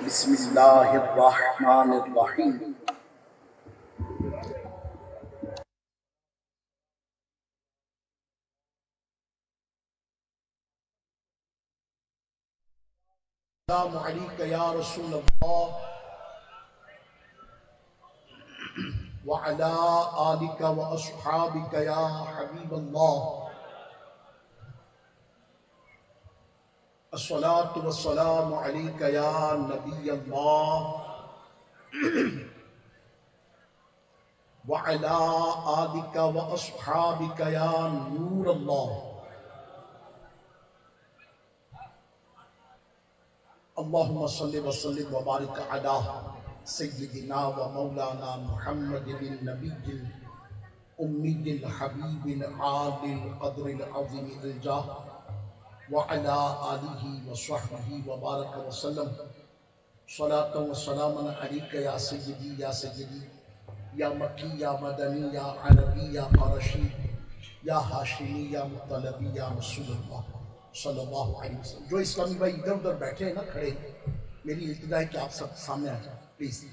بسم اللہ الرحمن الرحیم۔ السلام علیک یا رسول اللہ وعلی آلک و اصحابک یا حبیب اللہ، الصلاة والسلام علیک یا نبی اللہ وعلی آلک و اصحابک یا نور اللہ۔ اللہم صلی وسلم وبارک علی سیدنا و مولانا محمد النبی الامی الحبیب العالی القدر العظیم الجاہ وعلی آلہ وصحبہ وبارک وسلم، صلاۃ و سلام علیک یا سیدی یا سیدی یا مکی یا مدنی یا عربی یا قرشی یا ہاشمی یا مطلبی یا رسول اللہ صلی اللہ علیہ وسلم۔ جو اسلامی بھائی ادھر ادھر بیٹھے ہیں نا کھڑے، میری التجا ہے کہ آپ سب سامنے آ جائیں پلیز۔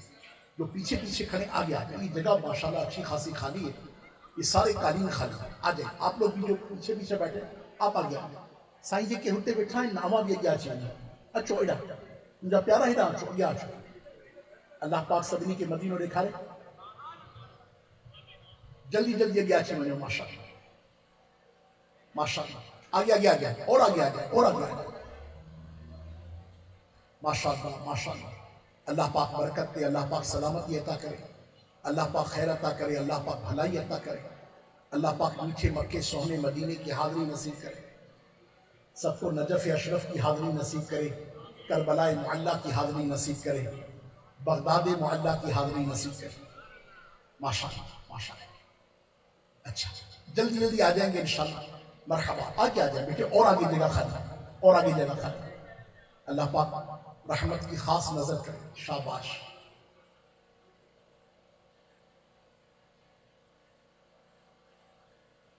جو پیچھے پیچھے کھڑے آگے آ جائیں، یہ جگہ ماشاءاللہ اچھی خاصی خالی ہے، یہ سارے قالین خالی ہیں، آ جائیں۔ آپ لوگ بھی جو پیچھے پیچھے بیٹھے آپ آگے آ جائیں۔ سائیں جی کے ہوتے بیٹھا ہے نامہ بھی اگیا چاہیے، اچھو ایڈا مجھا پیارا ہی اچھو اگیا اچھو۔ اللہ پاک سبنی کے مدینوں دکھا رہے، جلدی جلدی اگیا چاہیے ماشاءاللہ ماشاءاللہ، آگے آگے آگے اور آگے آگے اور آگے آگے، ماشاءاللہ ماشاءاللہ۔ اللہ پاک برکت دے، اللہ پاک سلامتی عطا کرے، اللہ پاک خیر عطا کرے، اللہ پاک بھلائی عطا کرے، اللہ پاک میٹھے مکے سوہنے مدینے کی حاضری نصیب کرے، سب کو نجف اشرف کی حاضری نصیب کرے، کربلا معلیٰ کی حاضری نصیب کرے، بغداد معلیٰ کی حاضری نصیب کرے، ماشاءاللہ ماشاءاللہ۔ اچھا جلدی جلدی آ جائیں گے انشاءاللہ، مرحبا، آگے آ جائیں بیٹے، اور آگے جگہ خالی، اور آگے جگہ خالی۔ اللہ پاک رحمت کی خاص نظر کرے، شاباش۔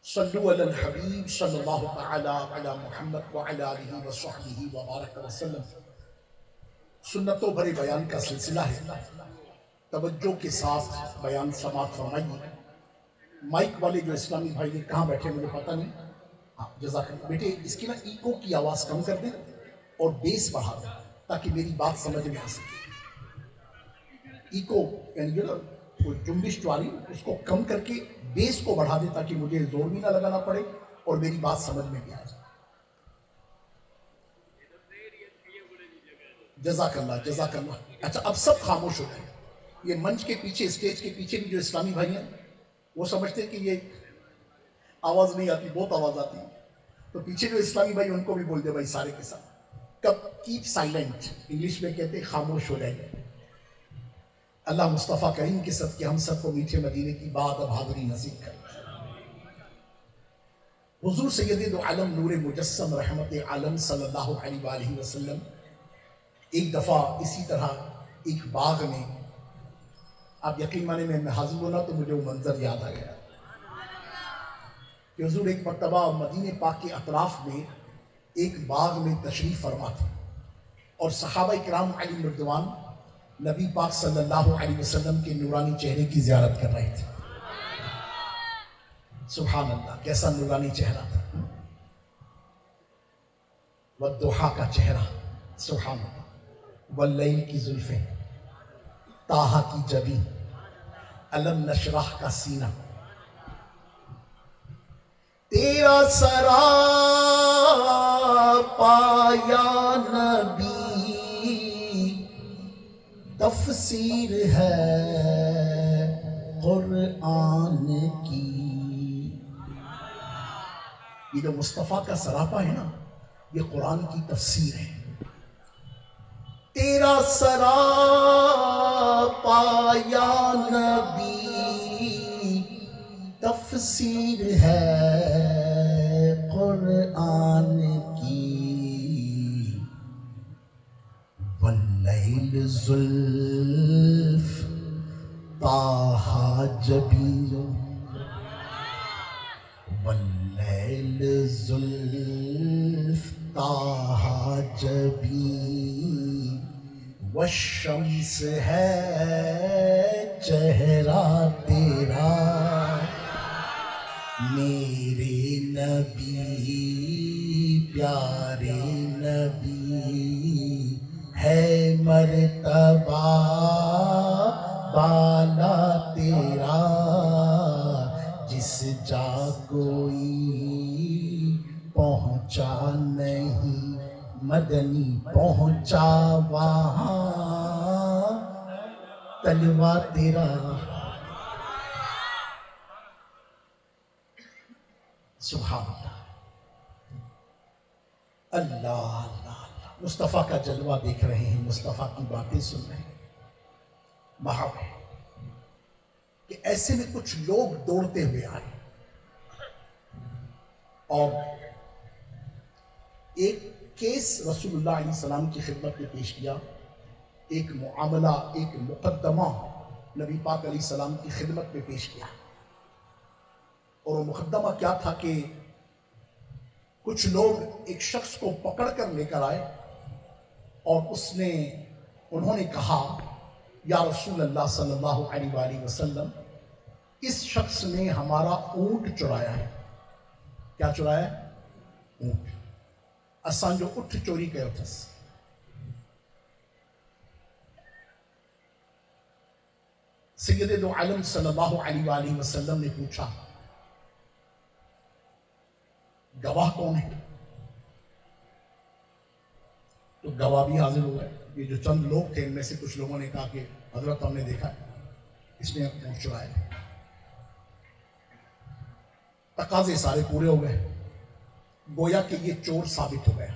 صلو علی الحبیب صلی اللہ تعالی علی محمد وعلی آلہ وصحبہ وبارک وسلم۔ سنتوں بھرے بیان کا سلسلہ ہے، توجہ کے ساتھ بیان سماعت فرمائیے۔ مائک والے جو اسلامی بھائی نے کہاں بیٹھے مجھے پتہ نہیں، جزاک اللہ بیٹے، اس کی نا ایکو کی آواز کم کر دیں اور بیس بڑھا دیں تاکہ میری بات سمجھ میں آ سکے۔ ایکو یعنی جو نا وہ جنبش جو آ رہی اس کو کم کر کے بیس کو بڑھا دیں تاکہ مجھے زور بھی نہ لگانا پڑے اور میری بات سمجھ میں بھی آ جائے۔ جزاک اللہ جزاک اللہ۔ اچھا اب سب خاموش ہو گئے۔ یہ منچ کے پیچھے، اسٹیج کے پیچھے بھی جو اسلامی بھائی ہیں وہ سمجھتے ہیں کہ یہ آواز نہیں آتی، بہت آواز آتی ہے، تو پیچھے جو اسلامی بھائی ان کو بھی بول دے بھائی سارے کے ساتھ کیپ سائلنٹ، انگلش میں کہتے ہیں خاموش ہو جائے۔ اللہ مصطفیٰ کریم کے صدقے ہم سب کو میٹھے مدینے کی بات اب حاضری نصیب کرے۔ حضور سید دو عالم نور مجسم رحمت عالم صلی اللہ علیہ وآلہ وسلم ایک دفعہ اسی طرح ایک باغ میں، آپ یقین مانے میں حاضر ہونا تو مجھے وہ منظر یاد آ گیا کہ حضور ایک مرتبہ مدینہ پاک کے اطراف میں ایک باغ میں تشریف فرما تھے اور صحابہ کرام علیہم رضوان نبی پاک صلی اللہ علیہ وسلم کے نورانی چہرے کی زیارت کر رہے تھے۔ سبحان اللہ، کیسا نورانی چہرہ تھا، والضحیٰ کا چہرہ، سبحان اللہ، واللیل کی زلفیں، طٰہٰ کی جبین، الم نشرح کا سینہ، تیرا سراپا یا نبی تفسیر ہے قرآن کی۔ یہ جو مصطفیٰ کا سراپا ہے نا، یہ قرآن کی تفسیر ہے۔ تیرا سراپا یا نبی تفسیر ہے قرآن کی، واللیل زلف طٰہٰ جبین، واللیل زلف طٰہٰ جبین، والشمس ہے چہرہ تیرا میرے نبی پیارے نبی ہے مرتبہ بالا تیرا جس جا کوئی پہنچا نہیں مدنی پہنچا وہاں تلوا تیرا سبحان اللہ اللہ اللہ مصطفیٰ کا جلوہ دیکھ رہے ہیں، مصطفیٰ کی باتیں سن رہے ہیں۔ محب ہے کہ ایسے میں کچھ لوگ دوڑتے ہوئے آئے اور ایک کیس رسول اللہ علیہ السلام کی خدمت میں پیش کیا، ایک معاملہ، ایک مقدمہ نبی پاک علیہ السلام کی خدمت میں پیش کیا، اور وہ مقدمہ کیا تھا کہ کچھ لوگ ایک شخص کو پکڑ کر لے کر آئے اور انہوں نے کہا یا رسول اللہ صلی اللہ علیہ وآلہ وسلم اس شخص نے ہمارا اونٹ چرایا ہے۔ کیا چرایا ہے؟ اونٹ۔ اساں جو اٹھ چوری کیا تھا۔ سید دو عالم صلی اللہ علیہ وآلہ وسلم نے پوچھا گواہ کون ہے؟ تو گواہ بھی حاضر ہو گئے۔ یہ جو چند لوگ تھے ان میں سے کچھ لوگوں نے کہا کہ حضرت ہم نے دیکھا اس نے اونٹ چرایا۔ تقاضے سارے پورے ہو گئے، گویا کہ یہ چور ثابت ہو گیا،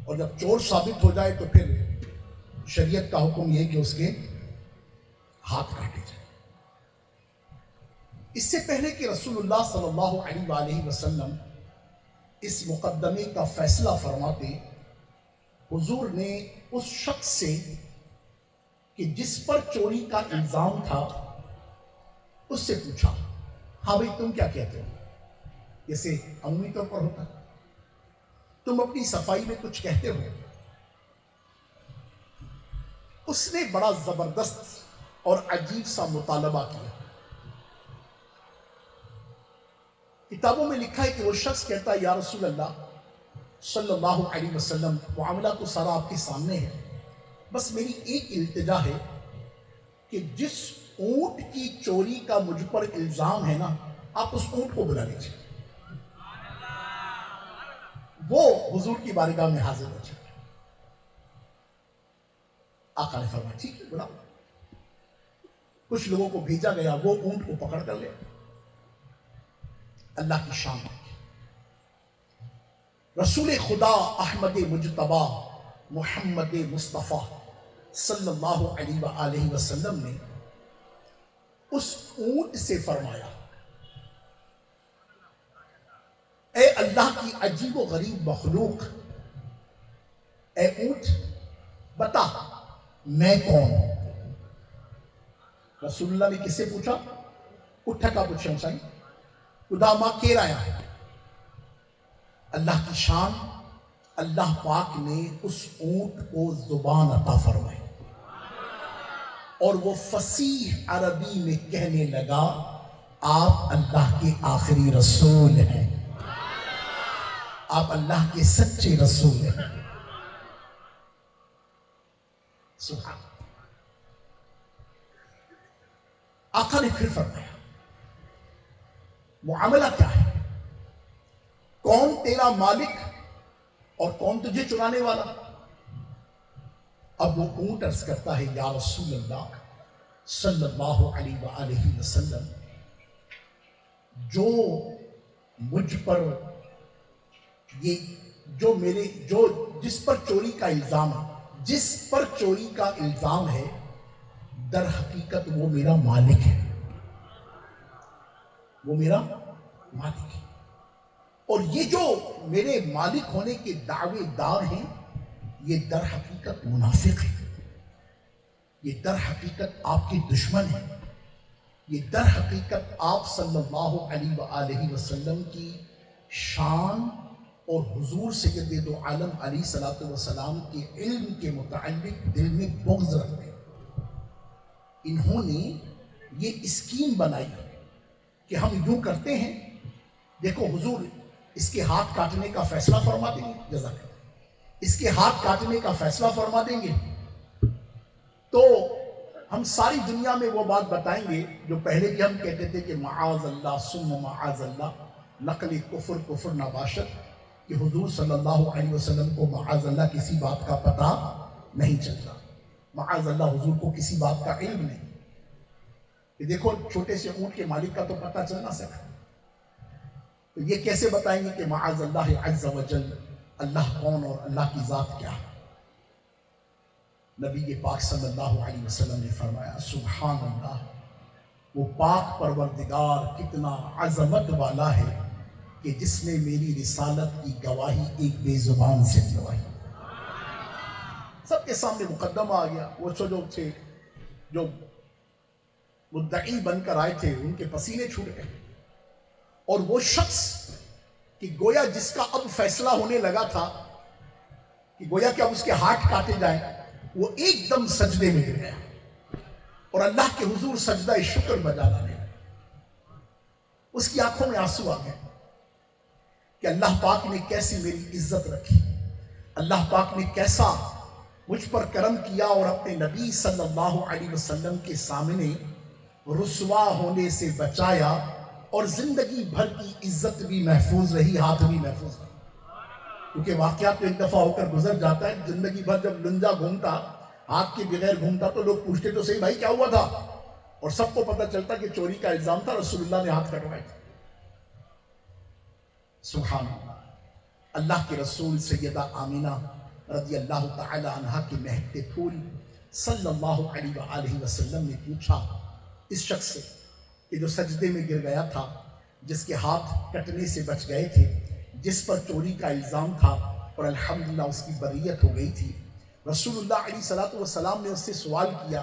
اور جب چور ثابت ہو جائے تو پھر شریعت کا حکم یہ کہ اس کے ہاتھ کاٹے جائے۔ اس سے پہلے کہ رسول اللہ صلی اللہ علیہ وآلہ وسلم اس مقدمے کا فیصلہ فرماتے، حضور نے اس شخص سے کہ جس پر چوری کا الزام تھا اس سے پوچھا، ہاں بھائی تم کیا کہتے ہو؟ جیسے عمومی طور پر ہوتا، تم اپنی صفائی میں کچھ کہتے ہو؟ اس نے بڑا زبردست اور عجیب سا مطالبہ کیا۔ کتابوں میں لکھا ہے کہ وہ شخص کہتا ہے یا رسول اللہ صلی اللہ علیہ وسلم معاملہ تو سارا آپ کے سامنے ہے، بس میری ایک التجا ہے کہ جس اونٹ کی چوری کا مجھ پر الزام ہے نا، آپ اس اونٹ کو بلا لیجیے، وہ حضور کی بارگاہ میں حاضر ہو جائے۔ آقا نے فرمایا ٹھیک ہے بلاؤ۔ کچھ لوگوں کو بھیجا گیا، وہ اونٹ کو پکڑ کر لے۔ اللہ کی شان ہے، رسول خدا احمد مجتبی محمد مصطفیٰ صلی اللہ علیہ وآلہ وسلم نے اس اونٹ سے فرمایا اے اللہ کی عجیب و غریب مخلوق، اے اونٹ بتا میں کون ہوں؟ رسول اللہ نے کس سے پوچھا؟ اٹھا کا پوچھا سائیں خدا ماں کیر آیا ہے۔ اللہ کی شان، اللہ پاک نے اس اونٹ کو زبان عطا فرمائی اور وہ فصیح عربی میں کہنے لگا آپ اللہ کے آخری رسول ہیں، آپ اللہ کے سچے رسول ہیں۔ سبحان آقا نے پھر فرمایا معاملہ کیا ہے؟ کون تیرا مالک اور کون تجھے چرانے والا؟ اب وہ اونٹ عرض کرتا ہے یا رسول اللہ صلی اللہ علیہ وآلہ وسلم، جو مجھ پر جس پر چوری کا الزام ہے، جس پر چوری کا الزام ہے، در حقیقت وہ میرا مالک ہے، وہ میرا مالک ہے، اور یہ جو میرے مالک ہونے کے دعوے دار ہیں یہ در حقیقت منافق ہے، یہ در حقیقت آپ کے دشمن ہیں، یہ در حقیقت آپ صلی اللہ علیہ وآلہ وسلم کی شان اور حضور سید دو عالم علیہ الصلوۃ والسلام کے علم کے متعلق دل میں بغض رکھتے ہیں، انہوں نے یہ اسکیم بنائی کہ ہم یوں کرتے ہیں، دیکھو حضور اس کے ہاتھ کاٹنے کا فیصلہ فرما دیں گے، جزاک اللہ، اس کے ہاتھ کاٹنے کا فیصلہ فرما دیں گے تو ہم ساری دنیا میں وہ بات بتائیں گے جو پہلے کہ ہم کہتے تھے کہ معاذ اللہ ثم معاذ اللہ، نقل کفر نباشت، کہ حضور صلی اللہ علیہ وسلم کو معاذ اللہ کسی بات کا پتہ نہیں چلتا، معاذ اللہ حضور کو کسی بات کا علم نہیں، کہ دیکھو چھوٹے سے اونٹ کے مالک کا تو پتہ چل نہ سکتا، تو یہ کیسے بتائیں گے کہ معاذ اللہ عز و جل اللہ کون اور اللہ کی ذات کیا ہے؟ نبی پاک صلی اللہ علیہ وسلم نے فرمایا سبحان اللہ، وہ پاک پروردگار کتنا عظمت والا ہے کہ جس نے میری رسالت کی گواہی ایک بے زبان سے دلوائی۔ سب کے سامنے مقدمہ آ گیا، وہ جو تھے جو مدعی بن کر آئے تھے ان کے پسینے چھوٹ گئے، اور وہ شخص کہ گویا جس کا اب فیصلہ ہونے لگا تھا کہ گویا کہ اب اس کے ہاتھ کاٹے جائیں، وہ ایک دم سجدے میں گر گیا اور اللہ کے حضور سجدہ شکر بجا لانے لگا۔ اس کی آنکھوں میں آنسو آ گئے کہ اللہ پاک نے کیسی میری عزت رکھی، اللہ پاک نے کیسا مجھ پر کرم کیا اور اپنے نبی صلی اللہ علیہ وسلم کے سامنے رسوا ہونے سے بچایا، اور زندگی بھر کی عزت بھی محفوظ رہی، ہاتھ بھی محفوظ رہا، کیونکہ واقعات تو ایک دفعہ ہو کر گزر جاتا ہے، زندگی بھر جب لنجا گھومتا، ہاتھ کے بغیر گھومتا تو لوگ پوچھتے تو صحیح بھائی کیا ہوا تھا، اور سب کو پتہ چلتا کہ چوری کا الزام تھا، رسول اللہ نے ہاتھ کٹوائے تھے۔ سبحان اللہ، اللہ کے رسول سیدہ آمینہ رضی اللہ تعالی عنہا کے مہکتے پھول صلی اللہ علیہ وآلہ وسلم نے پوچھا اس شخص سے کہ جو سجدے میں گر گیا تھا، جس کے ہاتھ کٹنے سے بچ گئے تھے، جس پر چوری کا الزام تھا اور الحمدللہ اس کی بریت ہو گئی تھی، رسول اللہ علیہ الصلوۃ والسلام نے اس سے سوال کیا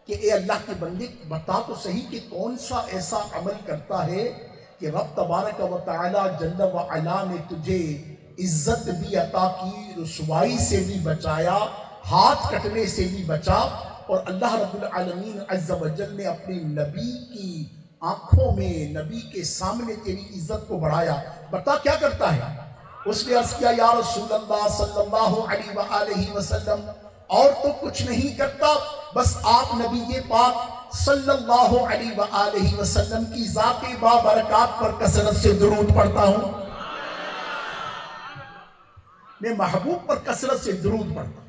کہ اے اللہ کے بندے بتا تو صحیح کہ کون سا ایسا عمل کرتا ہے کہ رب تبارک و تعالی جل و علا نے تجھے عزت بھی عطا کی، رسوائی سے بھی بچایا، ہاتھ کٹنے سے بھی بچا، اور اللہ رب العالمین عز و جل نے اپنے نبی کی آنکھوں میں، نبی کے سامنے تیری عزت کو بڑھایا، بتا کیا کرتا ہے؟ اس نے عرض کیا یا رسول اللہ صلی اللہ علیہ وآلہ وسلم اور تو کچھ نہیں کرتا، بس آپ نبی پاک صلی اللہ علیہ وآلہ وسلم کی ذات بابرکات پر کثرت سے درود پڑھتا ہوں، میں محبوب پر کثرت سے درود پڑھتا ہوں،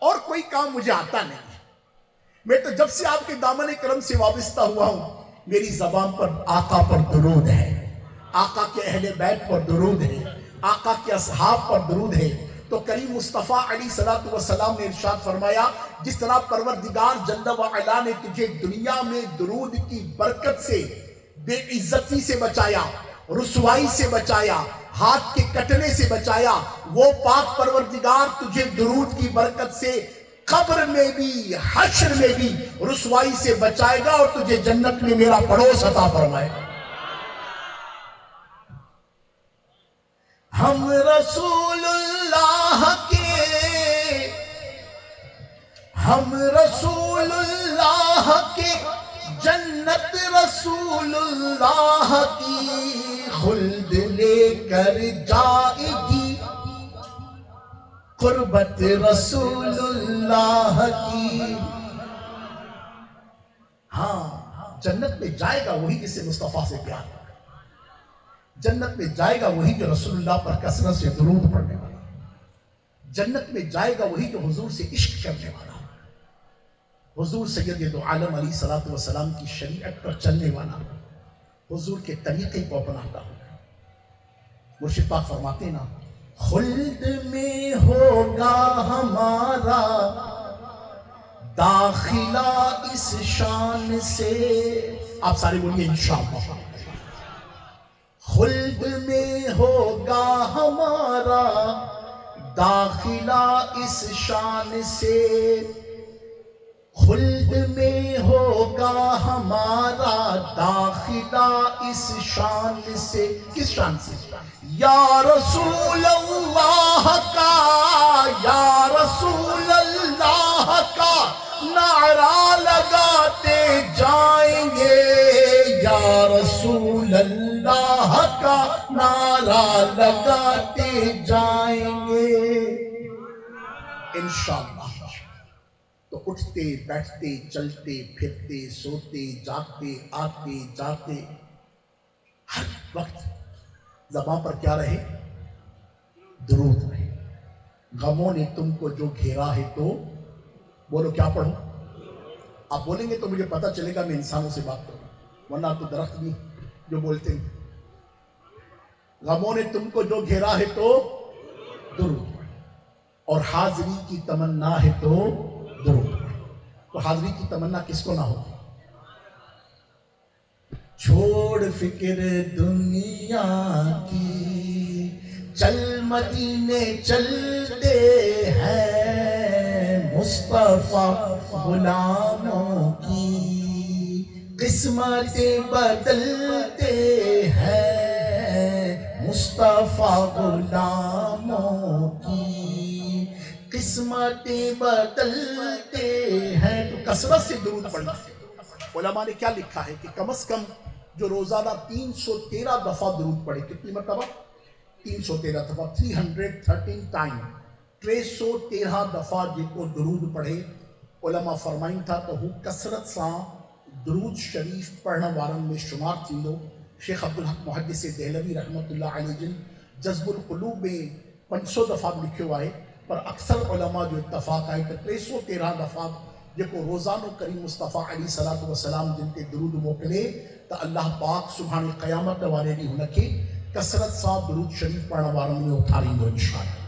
اور کوئی کام مجھے آتا نہیں، میں تو جب سے آپ کے دامن کرم سے وابستہ ہوا ہوں میری زبان پر آقا پر درود ہے، آقا کے اہل بیت پر درود ہے، آقا کے اصحاب پر درود ہے۔ تو کریم مصطفیٰ علیہ الصلوۃ والسلام نے ارشاد فرمایا جس طرح پروردگار جل و علا نے تجھے دنیا میں درود کی برکت سے، بے عزتی سے بچایا، رسوائی سے بچایا، ہاتھ کے کٹنے سے بچایا، وہ پاک پروردگار تجھے درود کی برکت سے قبر میں بھی حشر میں بھی رسوائی سے بچائے گا اور تجھے جنت میں میرا پڑوس عطا فرمائے گا۔ ہم رسول اللہ کے، ہم رسول اللہ کے، جنت رسول اللہ کی خلد لے کر جائے گی، قربت رسول اللہ کی۔ ہاں جنت میں جائے گا وہی جس سے مصطفیٰ سے پیار ہے، جنت میں جائے گا وہی جو رسول اللہ پر کثرت سے درود پڑھنے والا، جنت میں جائے گا وہی جو حضور سے عشق کرنے والا، حضور سید دو عالم علیہ الصلوۃ والسلام کی شریعت پر چلنے والا، حضور کے طریقے کو اپناتا ہوگا۔ مرشد پاک فرماتے نا خلد میں ہوگا ہمارا داخلہ اس شان سے، آپ سارے بولیے انشاءاللہ، خلد میں ہوگا ہمارا داخلہ اس شان سے، خلد میں ہوگا ہمارا داخلہ بندہ اس شان سے، کس شان سے؟ یا رسول اللہ کا، یا رسول اللہ کا نعرہ لگاتے جائیں گے، یا رسول اللہ کا نعرہ لگاتے جائیں گے انشاءاللہ۔ تو اٹھتے بیٹھتے چلتے پھرتے سوتے جاگتے آتے جاتے ہر وقت زبان پر کیا رہے؟ درود رہے۔ غموں نے تم کو جو گھیرا ہے تو بولو کیا پڑھوں؟ آپ بولیں گے تو مجھے پتہ چلے گا میں انسانوں سے بات کروں، ورنہ تو درخت نہیں جو بولتے ہیں۔ غموں نے تم کو جو گھیرا ہے تو درود، اور حاضری کی تمنا ہے تو درود۔ تو حاضری کی تمنا کس کو نہ ہو؟ چھوڑ فکر دنیا کی، چل مدینے چلتے ہیں، مصطفیٰ غلاموں کی قسمتیں بدلتے ہیں، مصطفیٰ غلاموں کی قسمتیں بدلتے ہیں۔ تو کثرت سے درود پڑھنا۔ علماء نے کیا لکھا ہے کہ کم از کم جو روزانہ 313 دفعہ درود پڑھے، کتنی مرتبہ؟ 313 دفعہ، 313 ٹائم، 313 دفعہ جن کو درود پڑھے، علماء فرمائیں تھا تو وہ کثرت ساں درود شریف پڑھنا وارن میں شمار تھیندو۔ شیخ عبدالحق محدث دہلوی رحمۃ اللہ علیہ جن جذب القلوب میں 500 دفعہ لکھے ہوا ہے، پر اکثر علماء جو اتفاق آئے کہ 313 دفعہ جن کو روزانہ کریم مصطفیٰ علیہ الصلوۃ والسلام جن کے درود موکلے تو اللہ پاک سبحان قیامت والے ڈی ہنکے کثرت سا درود شریف پڑھنا وارن میں اتھاریں گے انشاءاللہ۔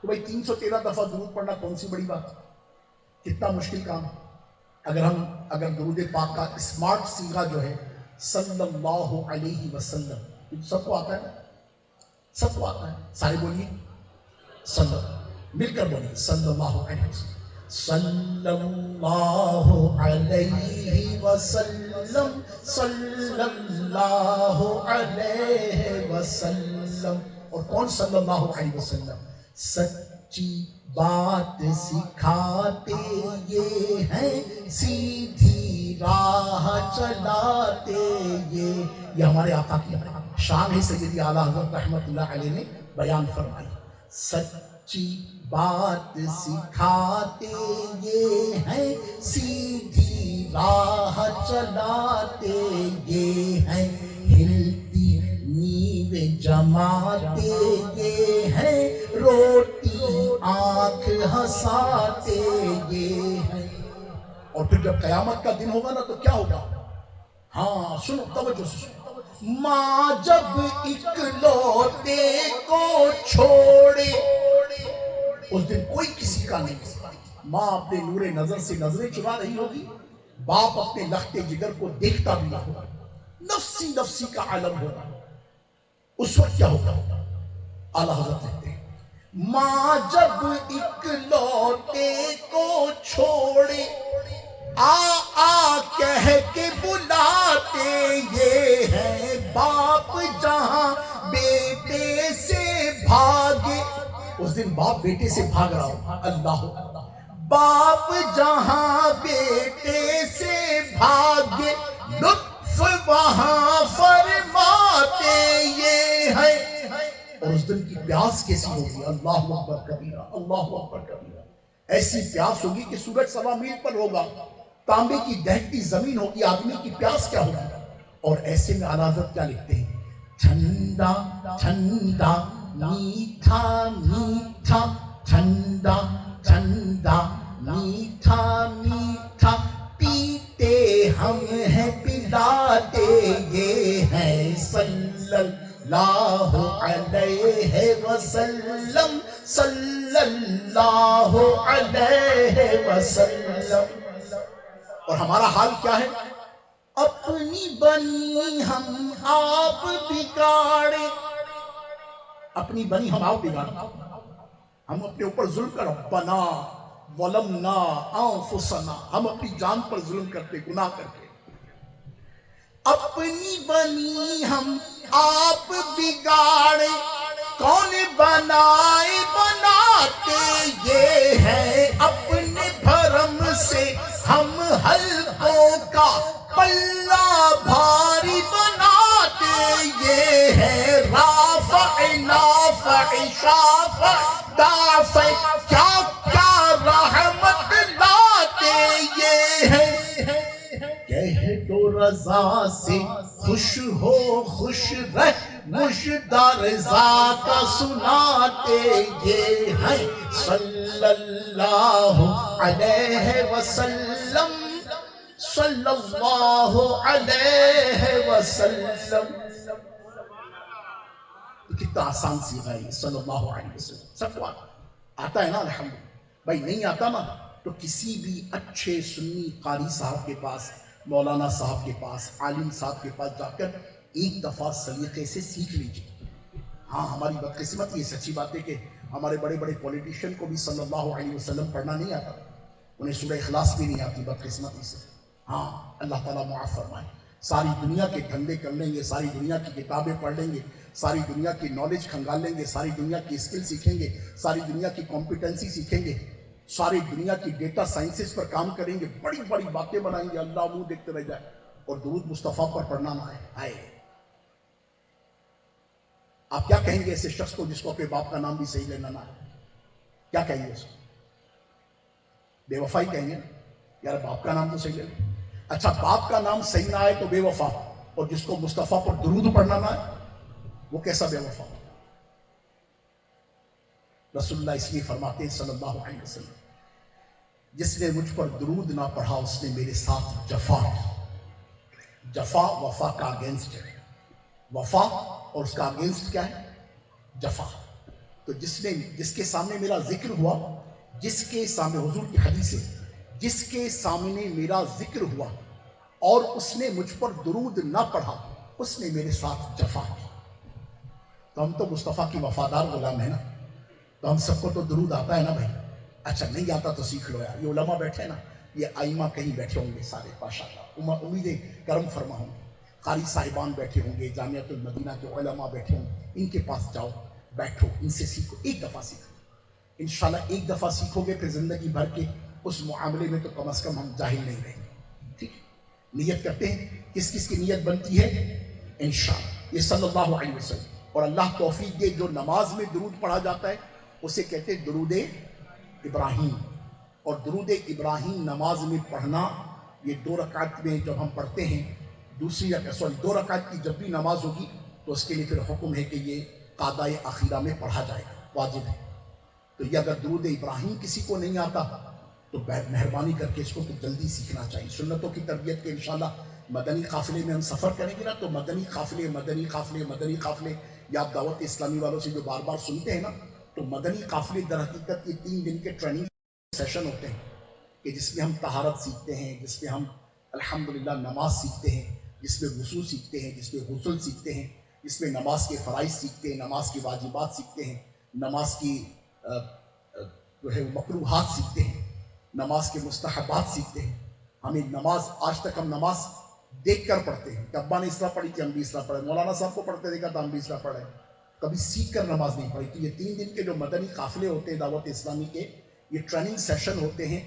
تو بھائی 313 دفعہ درود پڑھنا کون سی بڑی بات؟ کتنا مشکل کام ہے؟ اگر درود پاک کا اسمارٹ صیغہ جو ہے صلی اللہ علیہ وسلم، سب کو آتا ہے نا؟ سب کو آتا ہے، سارے بولیے صلی، مل کر بولیے صلی اللہ علیہ وسلم، صلی اللہ علیہ وسلم، صلی اللہ علیہ وسلم۔ اور کون صلی اللہ علیہ وسلم؟ سچی بات سکھاتے یہ ہیں، سیدھی راہ چلاتے یہ ہمارے آقا کی شان ہے، سیدی اعلیٰ حضرت رحمت اللہ علیہ نے بیان فرمائی۔ سچی بات سکھاتے یہ ہیں، سیدھی راہ چلاتے یہ ہیں، ہلتی نیویں جماتے یہ ہیں، روٹی آنکھ ہنساتے یہ ہیں۔ اور پھر جب قیامت کا دن ہوگا نا تو کیا ہوگا؟ ہاں سنو، توجہ سے سنو۔ ماں جب اکلوتے کو چھوڑے، اس دن کوئی کسی کا نہیں، ماں اپنے نور نظر سے نظریں چرا رہی ہوگی، باپ اپنے لخت جگر کو دیکھتا بھی نہ ہوگا، نفسی نفسی کا عالم ہوگا۔ اس وقت کیا ہوگا؟ اعلیٰ حضرت کہتے ہیں ماں جب اکلوتے کو چھوڑے، کہہ کے بلاتے یہ ہیں، باپ جہاں بیٹے سے بھاگے، اس دن باپ بیٹے سے بھاگ رہا ہو، اللہ باپ جہاں بیٹے سے بھاگے، لطف وہاں فرماتے یہ ہیں۔ اور اس دن کی پیاس کیسی ہوگی؟ اللہ اکبر کبیرہ، اللہ اکبر کبیرہ۔ ایسی پیاس ہوگی کہ سورج 1.25 میل پر ہوگا، تانبے کی دہتی زمین ہوگی، آدمی کی پیاس کیا ہوگی؟ اور ایسے میں اعلیٰ حضرت کیا لکھتے ہیں؟ ٹھنڈا ٹھنڈا میٹھا میٹھا، ٹھنڈا ٹھنڈا میٹھا میٹھا، پیتے ہم ہیں پلاتے یہ ہیں، صلی اللہ علیہ وسلم، صلی اللہ علیہ وسلم۔ اور ہمارا حال کیا ہے؟ اپنی بنی ہم آپ بگاڑے، اپنی بنی ہم آپ بگاڑے، ہم اپنے اوپر ظلم کر، ربنا ظلمنا انفسنا، ہم اپنی جان پر ظلم کرتے، گناہ کرتے۔ اپنی بنی ہم آپ بگاڑے کون بنائے بناتے یہ ہے اپنے بھرم سے ہم حلقوں کا پلہ بھاری بناتے یہ ہے رافع نافع شافع دافع کیا کیا رحمت لاتے یہ ہے کہہ دو رضا سے خوش ہو خوش رہ مجدہ رضا کا سناتے یہ ہیں صلی اللہ علیہ وسلم صلی اللہ علیہ وسلم. کتنا آسان صیغہ ہے صلی اللہ علیہ وسلم. سب کو آتا ہے نا الحمدللہ. بھائی نہیں آتا نا تو کسی بھی اچھے سنی قاری صاحب کے پاس، مولانا صاحب کے پاس، عالم صاحب کے پاس جا کر ایک دفعہ سلیقے سے سیکھ لیجیے. ہاں ہماری بدقسمت یہ سچی بات ہے کہ ہمارے بڑے بڑے پولیٹیشین کو بھی صلی اللہ علیہ وسلم پڑھنا نہیں آتا، انہیں سورہ اخلاص بھی نہیں آتی بدقسمتی سے. ہاں اللہ تعالیٰ معاف فرمائے. ساری دنیا کے دھندے کر لیں گے، ساری دنیا کی کتابیں پڑھ لیں گے، ساری دنیا کی نالج کھنگال لیں گے، ساری دنیا کی اسکل سیکھیں گے، ساری دنیا کی کمپیٹنسی سیکھیں گے، ساری دنیا کی ڈیٹا سائنسز پر کام کریں گے، بڑی بڑی باتیں بنائیں گے، اللہ منہ دیکھتے رہ جائے اور درود مصطفیٰ پر پڑھنا نہ آئے. آپ کیا کہیں گے ایسے شخص کو جس کو اپنے باپ کا نام بھی صحیح لینا نہ ہے؟ کیا کہیں گے اس کو؟ بے وفائی کہیں گے یار باپ کا نام تو صحیح لے. اچھا باپ کا نام صحیح نہ آئے تو بے وفا، اور جس کو مصطفیٰ پر درود پڑھنا نہ آئے وہ کیسا بے وفا؟ رسول اللہ اس لیے فرماتے ہیں صلی اللہ علیہ وسلم جس نے مجھ پر درود نہ پڑھا اس نے میرے ساتھ جفا کی. جفا وفا کا اگینسٹ ہے. وفا اور اس کا اگینسٹ کیا ہے؟ جفا. تو جس کے سامنے میرا ذکر ہوا، جس کے سامنے حضور کی حدیث ہے، جس کے سامنے میرا ذکر ہوا اور اس نے مجھ پر درود نہ پڑھا اس نے میرے ساتھ جفا کی. تو ہم تو مصطفیٰ کی وفادار غلام ہیں نا، تو ہم سب کو تو درود آتا ہے نا بھائی. اچھا نہیں آتا تو سیکھ لو یار. یہ علماء بیٹھے نا، یہ آئمہ کہیں بیٹھے ہوں گے سارے ماشاءاللہ، امید کرم فرما ہوں گے. قاری صاحبان بیٹھے ہوں گے، جامعۃ المدینہ کے علماء بیٹھے ہوں گے، ان کے پاس جاؤ، بیٹھو، ان سے سیکھو. ایک دفعہ سیکھو انشاءاللہ. ایک دفعہ سیکھو گے پھر زندگی بھر کے اس معاملے میں تو کم از کم ہم جاہل نہیں رہیں گے. ٹھیک ہے، نیت کرتے ہیں. کس کس کی نیت بنتی ہے؟ انشاءاللہ یہ صلی اللہ علیہ وسلم. اور اللہ توفیق دے جو نماز میں درود پڑھا جاتا ہے اسے کہتے ہیں درود ابراہیم. اور درود ابراہیم نماز میں پڑھنا، یہ 2 رکعت میں جب ہم پڑھتے ہیں، دوسری رکعت 2 رکعت کی جب بھی نماز ہوگی تو اس کے لیے پھر حکم ہے کہ یہ قادہ اخیرہ میں پڑھا جائے گا، واجب ہے. تو یہ اگر درود ابراہیم کسی کو نہیں آتا تو مہربانی کر کے اس کو جلدی سیکھنا چاہیے. سنتوں کی تربیت کے انشاءاللہ مدنی قافلے میں ہم سفر کریں گے نا، تو مدنی قافلے مدنی قافلے مدنی قافلے، یا آپ دعوت اسلامی والوں سے جو بار بار سنتے ہیں نا، تو مدنی قافلے در حقیقت یہ 3 دن کے ٹریننگ سیشن ہوتے ہیں کہ جس میں ہم طہارت سیکھتے ہیں، جس میں ہم الحمدللہ نماز سیکھتے ہیں، جس میں وضو سیکھتے ہیں، جس میں غسل سیکھتے ہیں، جس میں نماز کے فرائض سیکھتے ہیں، نماز کی واجبات سیکھتے ہیں، نماز کی جو ہے مکروہات سیکھتے ہیں، نماز کے مستحبات سیکھتے ہیں. ہمیں نماز آج تک ہم نماز دیکھ کر پڑھتے ہیں کہ ابا نے اس طرح پڑھی تھی ہم بھی اس طرح پڑھے، مولانا صاحب کو پڑھتے دیکھا تھا ہم بھی اس طرح پڑھے، کبھی سیکھ کر نماز نہیں پڑھی. تو یہ 3 دن کے جو مدنی قافلے ہوتے ہیں دعوت اسلامی کے، یہ ٹریننگ سیشن ہوتے ہیں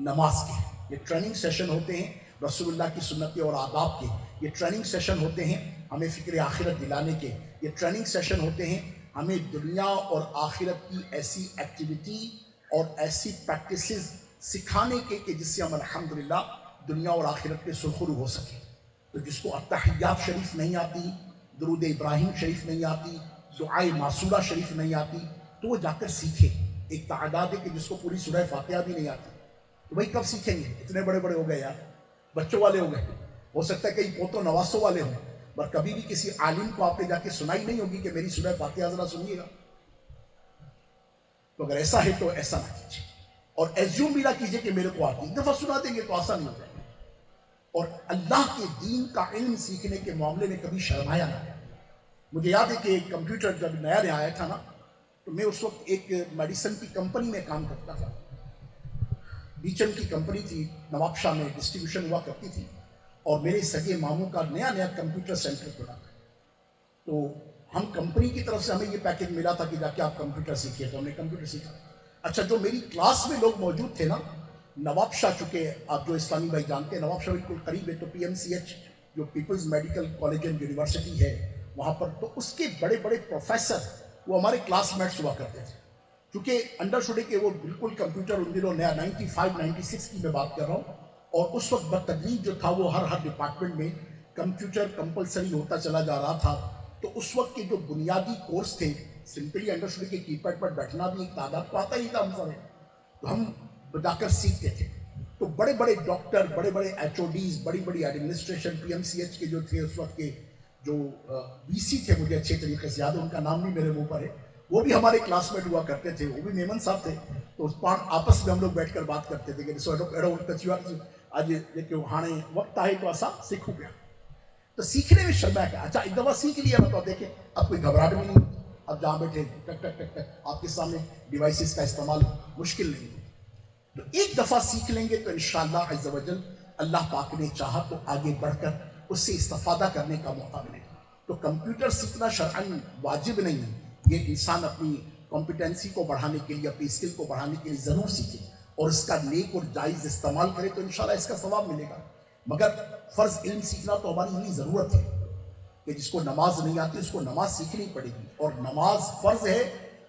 نماز کے. یہ ٹریننگ سیشن ہوتے ہیں رسول اللہ کی سنتیں اور آداب کے. یہ ٹریننگ سیشن ہوتے ہیں ہمیں فکر آخرت دلانے کے. یہ ٹریننگ سیشن ہوتے ہیں ہمیں دنیا اور آخرت کی ایسی ایکٹیویٹی اور ایسی پریکٹسز سکھانے کے کہ جس سے ہم الحمدللہ دنیا اور آخرت کے سرخرو ہو سکے. تو جس کو التحیات شریف نہیں آتی، درود ابراہیم شریف نہیں آتی، دعائے معصورہ شریف نہیں آتی، تو وہ جا کر سیکھے. ایک تعداد ہے کہ جس کو پوری سورہ فاتحہ بھی نہیں آتی، تو بھائی کب سیکھیں گے؟ اتنے بڑے بڑے ہو گئے یار، بچوں والے ہو گئے. ہو سکتا ہے کئی پوتوں نواسوں والے ہوں، پر کبھی بھی کسی عالم کو آپ نے جا کے سنائی نہیں ہوگی کہ میری سورہ فاتحہ ذرا سنیے گا. تو اگر ایسا ہے تو ایسا نہ کیجیے، اور ایزیوم بھی نہ کیجیے کہ میرے کو آتی. ایک دفعہ سنا دیں گے تو آسان ہو جائے گا. اور اللہ کے دین کا علم سیکھنے کے معاملے میں کبھی شرمایا نہ. مجھے یاد ہے کہ کمپیوٹر جب نیا نیا آیا تھا نا، تو میں اس وقت ایک میڈیسن کی کمپنی میں کام کرتا تھا. بیچن کی کمپنی تھی، نواب شاہ میں ڈسٹریبیوشن ہوا کرتی تھی. اور میرے سگے ماموں کا نیا کمپیوٹر سینٹر کھلا تھا. تو ہم کمپنی کی طرف سے ہمیں یہ پیکج ملا تھا کہ جا کے آپ کمپیوٹر سیکھیے, تو ہم نے کمپیوٹر سیکھا. اچھا, جو میری کلاس میں لوگ موجود تھے نا, نواب شاہ, چکے آپ جو اسلامی بھائی جانتے ہیں, نواب شاہ بالکل قریب ہے, تو پی ایم سی ایچ جو Peoples Medical College and University ہے وہاں پر, تو اس کے بڑے بڑے پروفیسر وہ ہمارے کلاس میٹس ہوا کرتے تھے. کیونکہ انڈرسٹوڈ کہ وہ بالکل کمپیوٹر ان دنوں نیا 95 96 کی میں بات کر رہا ہوں, اور اس وقت بتدریج جو تھا وہ ہر ڈپارٹمنٹ میں کمپیوٹر کمپلسری ہوتا چلا جا رہا تھا. تو اس وقت کے جو بنیادی کورس تھے, سمپلی انڈرسٹوڈ کہ کی پیڈ پر بیٹھنا بھی ایک تعداد کو آتا ہی تھا ہم سارے, تو ہم بجا کر سیکھتے تھے. تو بڑے بڑے ڈاکٹر, بڑے بڑے ایچ او ڈیز, بڑی بڑی administration, P M C H کے جو تھے اس وقت کے, جو وی سی تھے, مجھے اچھے طریقے سے یاد ہے, ان کا نام بھی میرے منہ پر ہے, وہ بھی ہمارے کلاس میٹ ہوا کرتے تھے. وہ بھی میمن صاحب تھے. تو آپس میں ہم لوگ بیٹھ کر بات کرتے تھے کہ آج دیکھو ہانے وقت آئے تو ایسا سیکھو گیا. تو سیکھنے میں شرما ہے. اچھا, ایک دفعہ سیکھ لیا تو دیکھیں اب کوئی گھبراہٹ بھی نہیں. اب جہاں بیٹھے ٹک ٹک ٹک ٹک آپ کے سامنے ڈیوائسز کا استعمال مشکل نہیں. تو ایک دفعہ سیکھ لیں گے تو انشاءاللہ عز و جل اللہ پاک نے چاہا تو آگے بڑھ کر اس سے استفادہ کرنے کا موقع ملے گا. تو کمپیوٹر سیکھنا شرعاً واجب نہیں ہے, یہ انسان اپنی کمپیٹنسی کو بڑھانے کے لیے, اپنی اسکل کو بڑھانے کے لیے ضرور سیکھے اور اس کا نیک اور جائز استعمال کرے تو انشاءاللہ اس کا ثواب ملے گا. مگر فرض علم سیکھنا تو ہماری اتنی ضرورت ہے کہ جس کو نماز نہیں آتی اس کو نماز سیکھنی پڑے گی, اور نماز فرض ہے.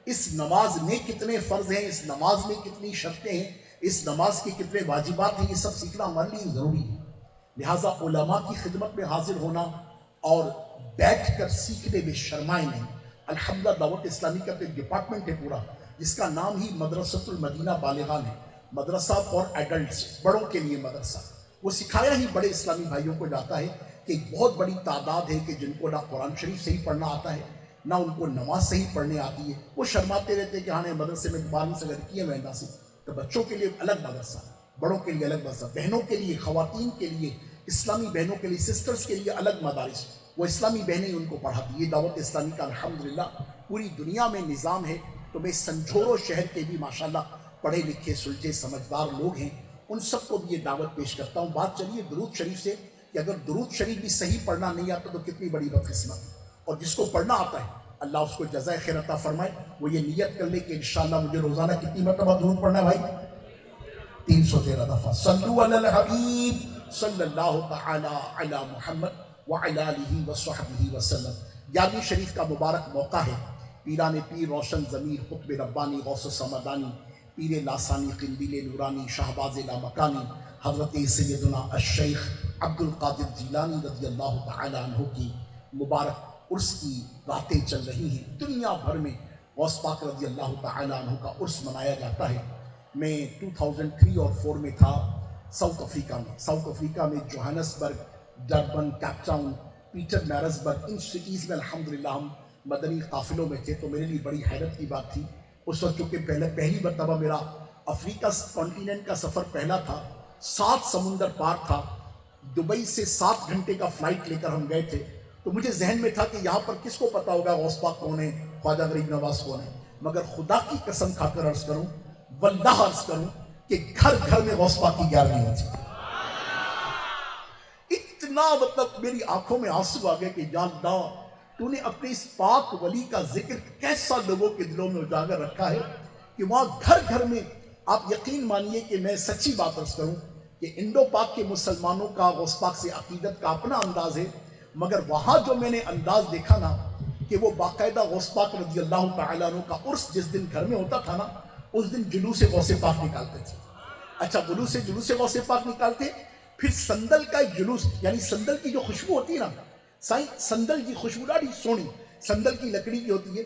اس نماز میں کتنے فرض ہیں, اس نماز میں کتنی شرطیں ہیں, اس نماز کے کتنے واجبات ہیں, یہ سب سیکھنا ہمارے لیے ضروری ہے. لہٰذا علماء کی خدمت میں حاضر ہونا اور بیٹھ کر سیکھنے میں شرمائے نہیں. الحمدللہ دعوت اسلامی کا ایک ڈپارٹمنٹ ہے پورا جس کا نام ہی مدرسۃ المدینہ بالغان ہے, مدرسہ فار ایڈلٹس, بڑوں کے لیے مدرسہ. وہ سکھایا ہی بڑے اسلامی بھائیوں کو جاتا ہے کہ ایک بہت بڑی تعداد ہے کہ جن کو نہ قرآن شریف صحیح پڑھنا آتا ہے, نہ ان کو نماز صحیح پڑھنے آتی ہے. وہ شرماتے رہتے کہ ہاں مدرسے میں 12 سے اگر کیے مہندہ سے, تو بچوں کے لیے الگ مدرسہ, بڑوں کے لیے الگ مدرسہ, بہنوں کے لیے, خواتین کے لیے, اسلامی بہنوں کے لیے, سسٹرز کے لیے الگ مدارس. وہ اسلامی بہنیں ان کو پڑھاتی. یہ دعوت اسلامی کا الحمدللہ پوری دنیا میں نظام ہے. تو میں سنجھورو شہر کے بھی ماشاءاللہ پڑھے لکھے سلجھے سمجھدار لوگ ہیں, ان سب کو بھی یہ دعوت پیش کرتا ہوں. بات چلیے درود شریف سے کہ اگر درود شریف بھی صحیح پڑھنا نہیں آتا تو کتنی بڑی بدقسمت, اور جس کو پڑھنا آتا ہے اللہ اس کو جزائے خیر عطا فرمائے. وہ یہ نیت کر لے کہ انشاءاللہ مجھے روزانہ کتنی مرتبہ درود پڑھنا ہے بھائی, 313 دفعہ. صلو علی الحبیب صلی اللہ تعالی علی محمد وعلی آلہ وصحبہ وسلم. 11ویں شریف کا مبارک موقع ہے. پیران پیر, روشن ضمیر, قطب ربانی, غوث السمدانی, پیر لاسانی, قندیل نورانی, شہباز لامکانی, حضرت سیدنا الشیخ عبد القادر جیلانی رضی اللہ تعالی عنہ کی مبارک عرس کی راتیں چل رہی ہیں. دنیا بھر میں غوث پاک رضی اللہ تعالی عنہ کا عرس منایا جاتا ہے. میں 2003 اور 4 میں تھا ساؤتھ افریقہ میں Johannesburg, Durban, Cape Town, Pietermaritzburg, ان سٹیز میں الحمدللہ ہم مدنی قافلوں میں تھے. تو میرے لیے بڑی حیرت کی بات تھی اس وقت, چونکہ پہلی مرتبہ میرا افریقہ کانٹیننٹ کا سفر پہلا تھا, 7 سمندر پار تھا. دبئی سے 7 گھنٹے کا فلائٹ لے کر ہم گئے تھے. تو مجھے ذہن میں تھا کہ یہاں پر کس کو پتا ہوگا غوث پاک کون ہے, خواجہ غریب نواز کون ہے. مگر خدا کی قسم کھا کر عرض کروں, واللہ عرض کروں کہ گھر گھر میں غوث پاک کی 11ویں ہوتی. اتنا مطلب میری آنکھوں میں آنسو آ گئے کہ یا اللہ تو نے اپنے اس پاک ولی کا ذکر کیسا لوگوں کے دلوں میں اجاگر رکھا ہے کہ وہاں گھر گھر میں. آپ یقین مانیے کہ میں سچی بات عرض کروں کہ انڈو پاک کے مسلمانوں کا غوث پاک سے عقیدت کا اپنا انداز ہے, مگر وہاں جو میں نے انداز دیکھا نا کہ وہ باقاعدہ غوث پاک رضی اللہ تعالیٰ عنہ کا عرس جس دن گھر میں ہوتا تھا نا, اس دن جلوس غوث پاک نکالتے تھے. اچھا, جلوس غوث پاک نکالتے, پھر سندل کا ایک جلوس, یعنی سندل کی جو خوشبو ہوتی ہے نا سائیں, سندل کی خوشبو ڈاڑی سونی, سندل کی لکڑی کی ہوتی ہے,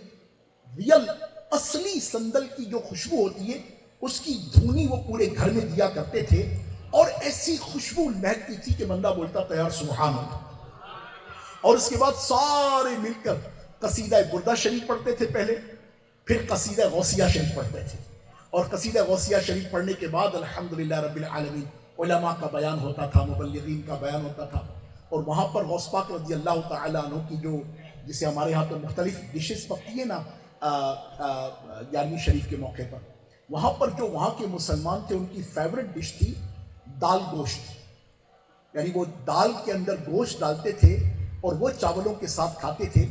ریل اصلی سندل کی جو خوشبو ہوتی ہے اس کی دھونی وہ پورے گھر میں دیا کرتے تھے, اور ایسی خوشبو مہکتی تھی کہ بندہ بولتا تھا یار سبحان اللہ. اور اس کے بعد سارے مل کر قصیدہ بردہ شریف پڑھتے تھے پہلے, پھر قصیدہ غوثیہ شریف پڑھتے تھے, اور قصیدہ غوثیہ شریف پڑھنے کے بعد الحمدللہ رب العالمین علماء کا بیان ہوتا تھا, مبلغین کا بیان ہوتا تھا. اور وہاں پر غوث پاک رضی اللہ تعالیٰ عنہ کی جو, جسے ہمارے ہاں تو مختلف ڈشز پکتی ہے نا 11ویں شریف کے موقع پر, وہاں پر جو وہاں کے مسلمان تھے ان کی فیوریٹ ڈش تھی دال گوشت. یعنی وہ دال کے اندر گوشت ڈالتے تھے اور وہ چاولوں کے ساتھ کھاتے تھے.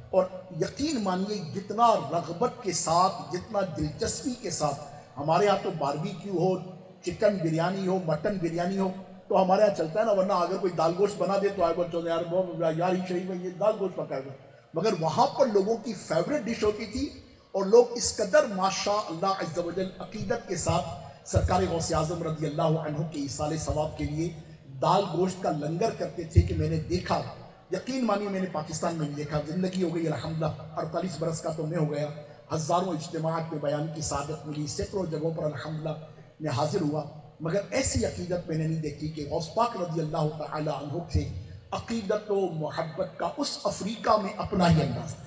اور یقین مانیے جتنا رغبت کے ساتھ، جتنا دلچسپی کے ساتھ ہمارے ہاں تو باربیکیو ہو، چکن بریانی ہو، مٹن بریانی ہو تو ہمارے ہاں چلتا ہے نا، ورنہ اگر کوئی دال گوشت بنا دے تو آئے بول چلو یار ہی شریف ہے یہ دال گوشت پکائے گا. مگر وہاں پر لوگوں کی فیوریٹ ڈش ہوتی تھی اور لوگ اس قدر ماشاء اللہ عز و جل عقیدت کے ساتھ سرکار غوث اعظم رضی اللہ عنہ کے ایصال ثواب کے لیے دال گوشت کا لنگر کرتے تھے کہ میں نے دیکھا. یقین مانیے میں نے پاکستان میں نہیں دیکھا. زندگی ہو گئی الحمدللہ 48 برس کا تو میں ہو گیا، ہزاروں اجتماعات میں بیان کی سعادت ملی، سینکڑوں جگہوں پر الحمدللہ میں حاضر ہوا، مگر ایسی عقیدت میں نے نہیں دیکھی کہ غوث پاک رضی اللہ تعالی عنہ سے عقیدت و محبت کا اس افریقہ میں اپنا ہی انداز تھا.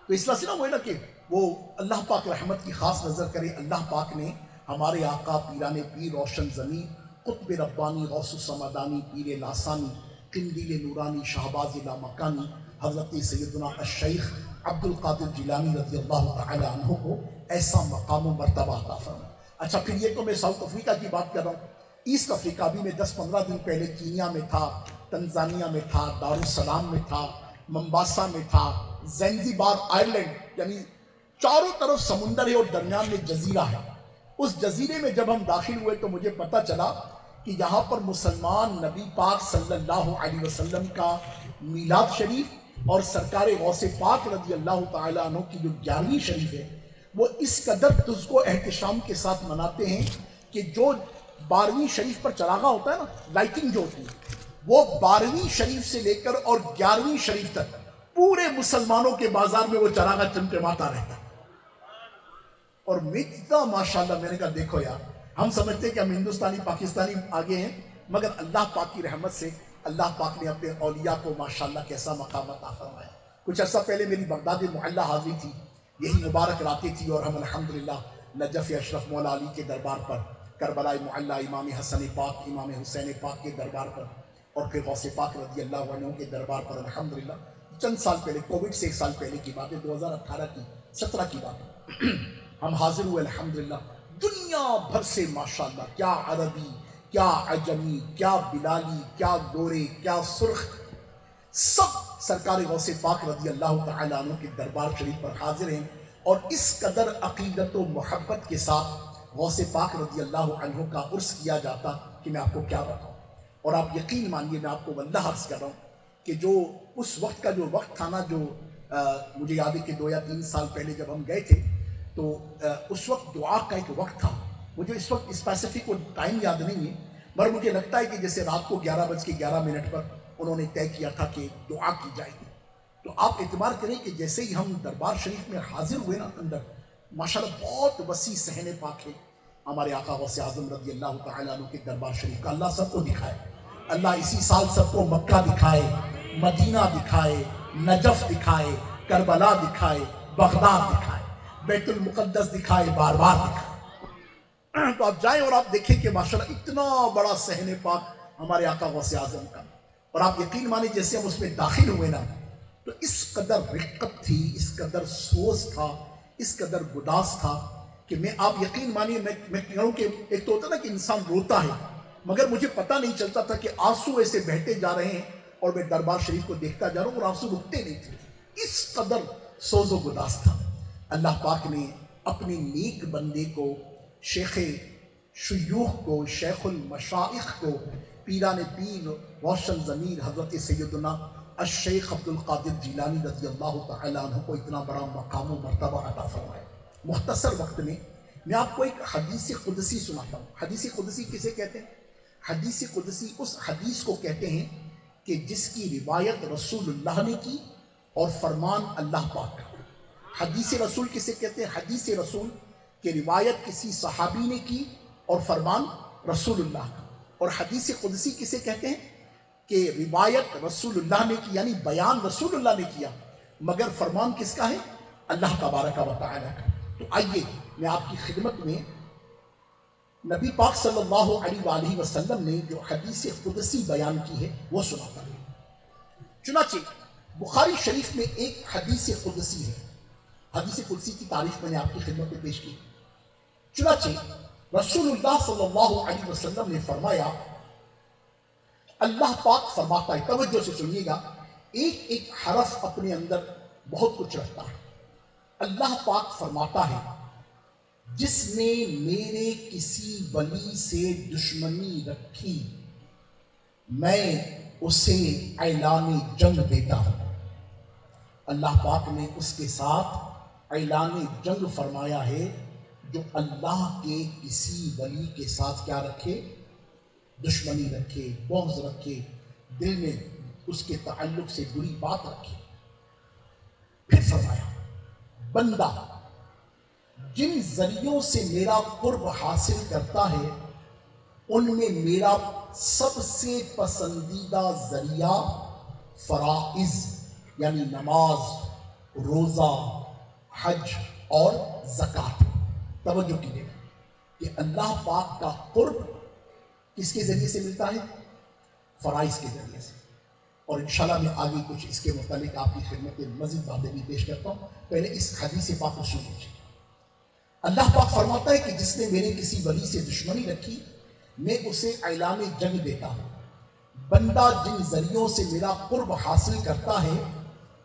تو اس طرح سے نا وہ ہے نا کہ وہ اللہ پاک رحمت کی خاص نظر کرے. اللہ پاک نے ہمارے آقا پیران پیر روشن ضمیر قطب ربانی غوث السمدانی پیر لاسانی قندیل نورانی شہباز لامکانی حضرت سیدنا الشیخ عبد القادر جیلانی رضی اللہ تعالی عنہ کو ایسا مقام و مرتبہ عطا فرمایا. اچھا پھر یہ تو میں ساؤتھ افریقہ کی بات کر رہا ہوں. ایسٹ افریقہ بھی میں 10-15 دن پہلے کینیا میں تھا، تنزانیہ میں تھا، دارالسلام میں تھا، ممباسا میں تھا، زنزیبار آئرلینڈ، یعنی چاروں طرف سمندر ہے اور درمیان میں جزیرہ ہے. اس جزیرے میں جب ہم داخل ہوئے تو مجھے پتہ چلا کہ یہاں پر مسلمان نبی پاک صلی اللہ علیہ وسلم کا میلاد شریف اور سرکار غوث پاک رضی اللہ تعالیٰ عنہ کی جو 11ویں شریف ہے وہ اس قدر تجھ کو احتشام کے ساتھ مناتے ہیں کہ جو 12ویں شریف پر چراغاں ہوتا ہے نا، لائٹنگ جو ہوتی ہے، وہ 12ویں شریف سے لے کر اور 11ویں شریف تک پورے مسلمانوں کے بازار میں وہ چراغاں چمٹماتا رہتا ہے. اور میں اتنا ماشاءاللہ میں نے کہا دیکھو یار، ہم سمجھتے ہیں کہ ہم ہندوستانی پاکستانی آگے ہیں، مگر اللہ پاک کی رحمت سے اللہ پاک نے اپنے اولیاء کو ماشاءاللہ کیسا مقام عطا فرمایا. کچھ عرصہ پہلے میری بغداد محلہ حاضری تھی، یہی مبارک راتیں تھی اور ہم الحمدللہ نجف اشرف مولا علی کے دربار پر، کربلا محلہ امام حسن پاک امام حسین پاک کے دربار پر، اور پھر غوث پاک رضی اللہ عنہ کے دربار پر الحمدللہ چند سال پہلے، کووڈ سے 1 سال پہلے کی بات ہے، 2018 کی 17 کی بات ہے، ہم حاضر ہوئے الحمدللہ. دنیا بھر سے ماشاءاللہ، کیا عربی، کیا عجمی، کیا بلالی، کیا گورے، کیا سرخ، سب سرکار غوث پاک رضی اللہ تعالیٰ عنہ کے دربار شریف پر حاضر ہیں. اور اس قدر عقیدت و محبت کے ساتھ غوث پاک رضی اللہ عنہ کا عرس کیا جاتا کہ میں آپ کو کیا بتاؤں. اور آپ یقین مانیے میں آپ کو واللہ عرض کر رہا ہوں کہ جو اس وقت کا جو وقت تھا نا، جو مجھے یاد ہے کہ 2 یا 3 سال پہلے جب ہم گئے تھے تو اس وقت دعا کا ایک وقت تھا. مجھے اس وقت اسپیسیفک ٹائم یاد نہیں ہے، مگر مجھے لگتا ہے کہ جیسے رات کو 11:11 پر انہوں نے طے کیا تھا کہ دعا کی جائے گی. تو آپ اعتبار کریں کہ جیسے ہی ہم دربار شریف میں حاضر ہوئے نا، اندر ماشاءاللہ بہت وسیع صحن پاک ہے ہمارے آقا غوث اعظم رضی اللہ تعالیٰ عنہ کے دربار شریف کا. اللہ سب کو دکھائے، اللہ اسی سال سب کو مکہ دکھائے، مدینہ دکھائے، نجف دکھائے، کربلا دکھائے، بغداد دکھائے، بیت المقدس دکھائے، بار بار دکھائے. تو آپ جائیں اور آپ دیکھیں کہ ماشاءاللہ اتنا بڑا صحن پاک ہمارے آقا غوث اعظم کا. اور آپ یقین مانیں جیسے ہم اس میں داخل ہوئے نا تو اس قدر رقت تھی، اس قدر سوز تھا، اس قدر گداس تھا کہ آپ یقین مانیے میں کہوں کہ ایک تو ہوتا نا کہ انسان روتا ہے، مگر مجھے پتہ نہیں چلتا تھا کہ آنسو ایسے بہتے جا رہے ہیں اور میں دربار شریف کو دیکھتا جا رہا ہوں اور آنسو رکتے نہیں تھے. اس قدر سوز و گداس تھا. اللہ پاک نے اپنے نیک بندے کو، شیخ شیوخ کو، شیخ المشائخ کو، پیران پیر روشن ضمیر حضرت سیدنا الشیخ عبد القادر جیلانی رضی اللہ تعالیٰ عنہ کو اتنا بڑا مقام و مرتبہ عطا فرمایا. مختصر وقت میں آپ کو ایک حدیث قدسی سناتا ہوں. حدیث قدسی کسے کہتے ہیں؟ حدیث قدسی اس حدیث کو کہتے ہیں کہ جس کی روایت رسول اللہ نے کی اور فرمان اللہ پاک کا. حدیث رسول کسے کہتے ہیں؟ حدیث رسول کہ روایت کسی صحابی نے کی اور فرمان رسول اللہ کا. اور حدیث قدسی کسے کہتے ہیں؟ کہ روایت رسول اللہ نے کی، یعنی بیان رسول اللہ نے کیا مگر فرمان کس کا ہے؟ اللہ تبارک و تعالی کا. تو آئیے میں آپ کی خدمت میں نبی پاک صلی اللہ علیہ وآلہ وسلم نے جو حدیث قدسی بیان کی ہے وہ سناتا ہے. چنانچہ بخاری شریف میں ایک حدیث قدسی ہے. حدیث قدسی کی تعریف میں نے آپ کی خدمت میں پیش کی. چنانچہ رسول اللہ صلی اللہ علیہ وسلم نے فرمایا اللہ پاک فرماتا ہے، توجہ سے سنیے گا، ایک ایک حرف اپنے اندر بہت کچھ رکھتا ہے۔ اللہ پاک فرماتا ہے جس نے میرے کسی ولی سے دشمنی رکھی میں اسے اعلان جنگ دیتا ہوں۔ اللہ پاک نے اس کے ساتھ اعلان جنگ فرمایا ہے جو اللہ کے کسی ولی کے ساتھ کیا رکھے؟ دشمنی رکھے، بغض رکھے، دل میں اس کے تعلق سے بری بات رکھے۔ پھر فرمایا بندہ جن ذریعوں سے میرا قرب حاصل کرتا ہے ان میں میرا سب سے پسندیدہ ذریعہ فرائض یعنی نماز، روزہ، حج اور زکوٰۃ۔ توجہ کیجیے کہ اللہ پاک کا قرب کس کے ذریعے سے ملتا ہے؟ فرائض کے ذریعے سے۔ اور انشاءاللہ میں آگے کچھ اس کے متعلق آپ کی خدمت میں مزید باتیں بھی پیش کرتا ہوں، پہلے اس حدیث پاک کو سن لیجیے۔ اللہ پاک فرماتا ہے کہ جس نے میرے کسی ولی سے دشمنی رکھی میں اسے اعلان جنگ دیتا ہوں۔ بندہ جن ذریعوں سے میرا قرب حاصل کرتا ہے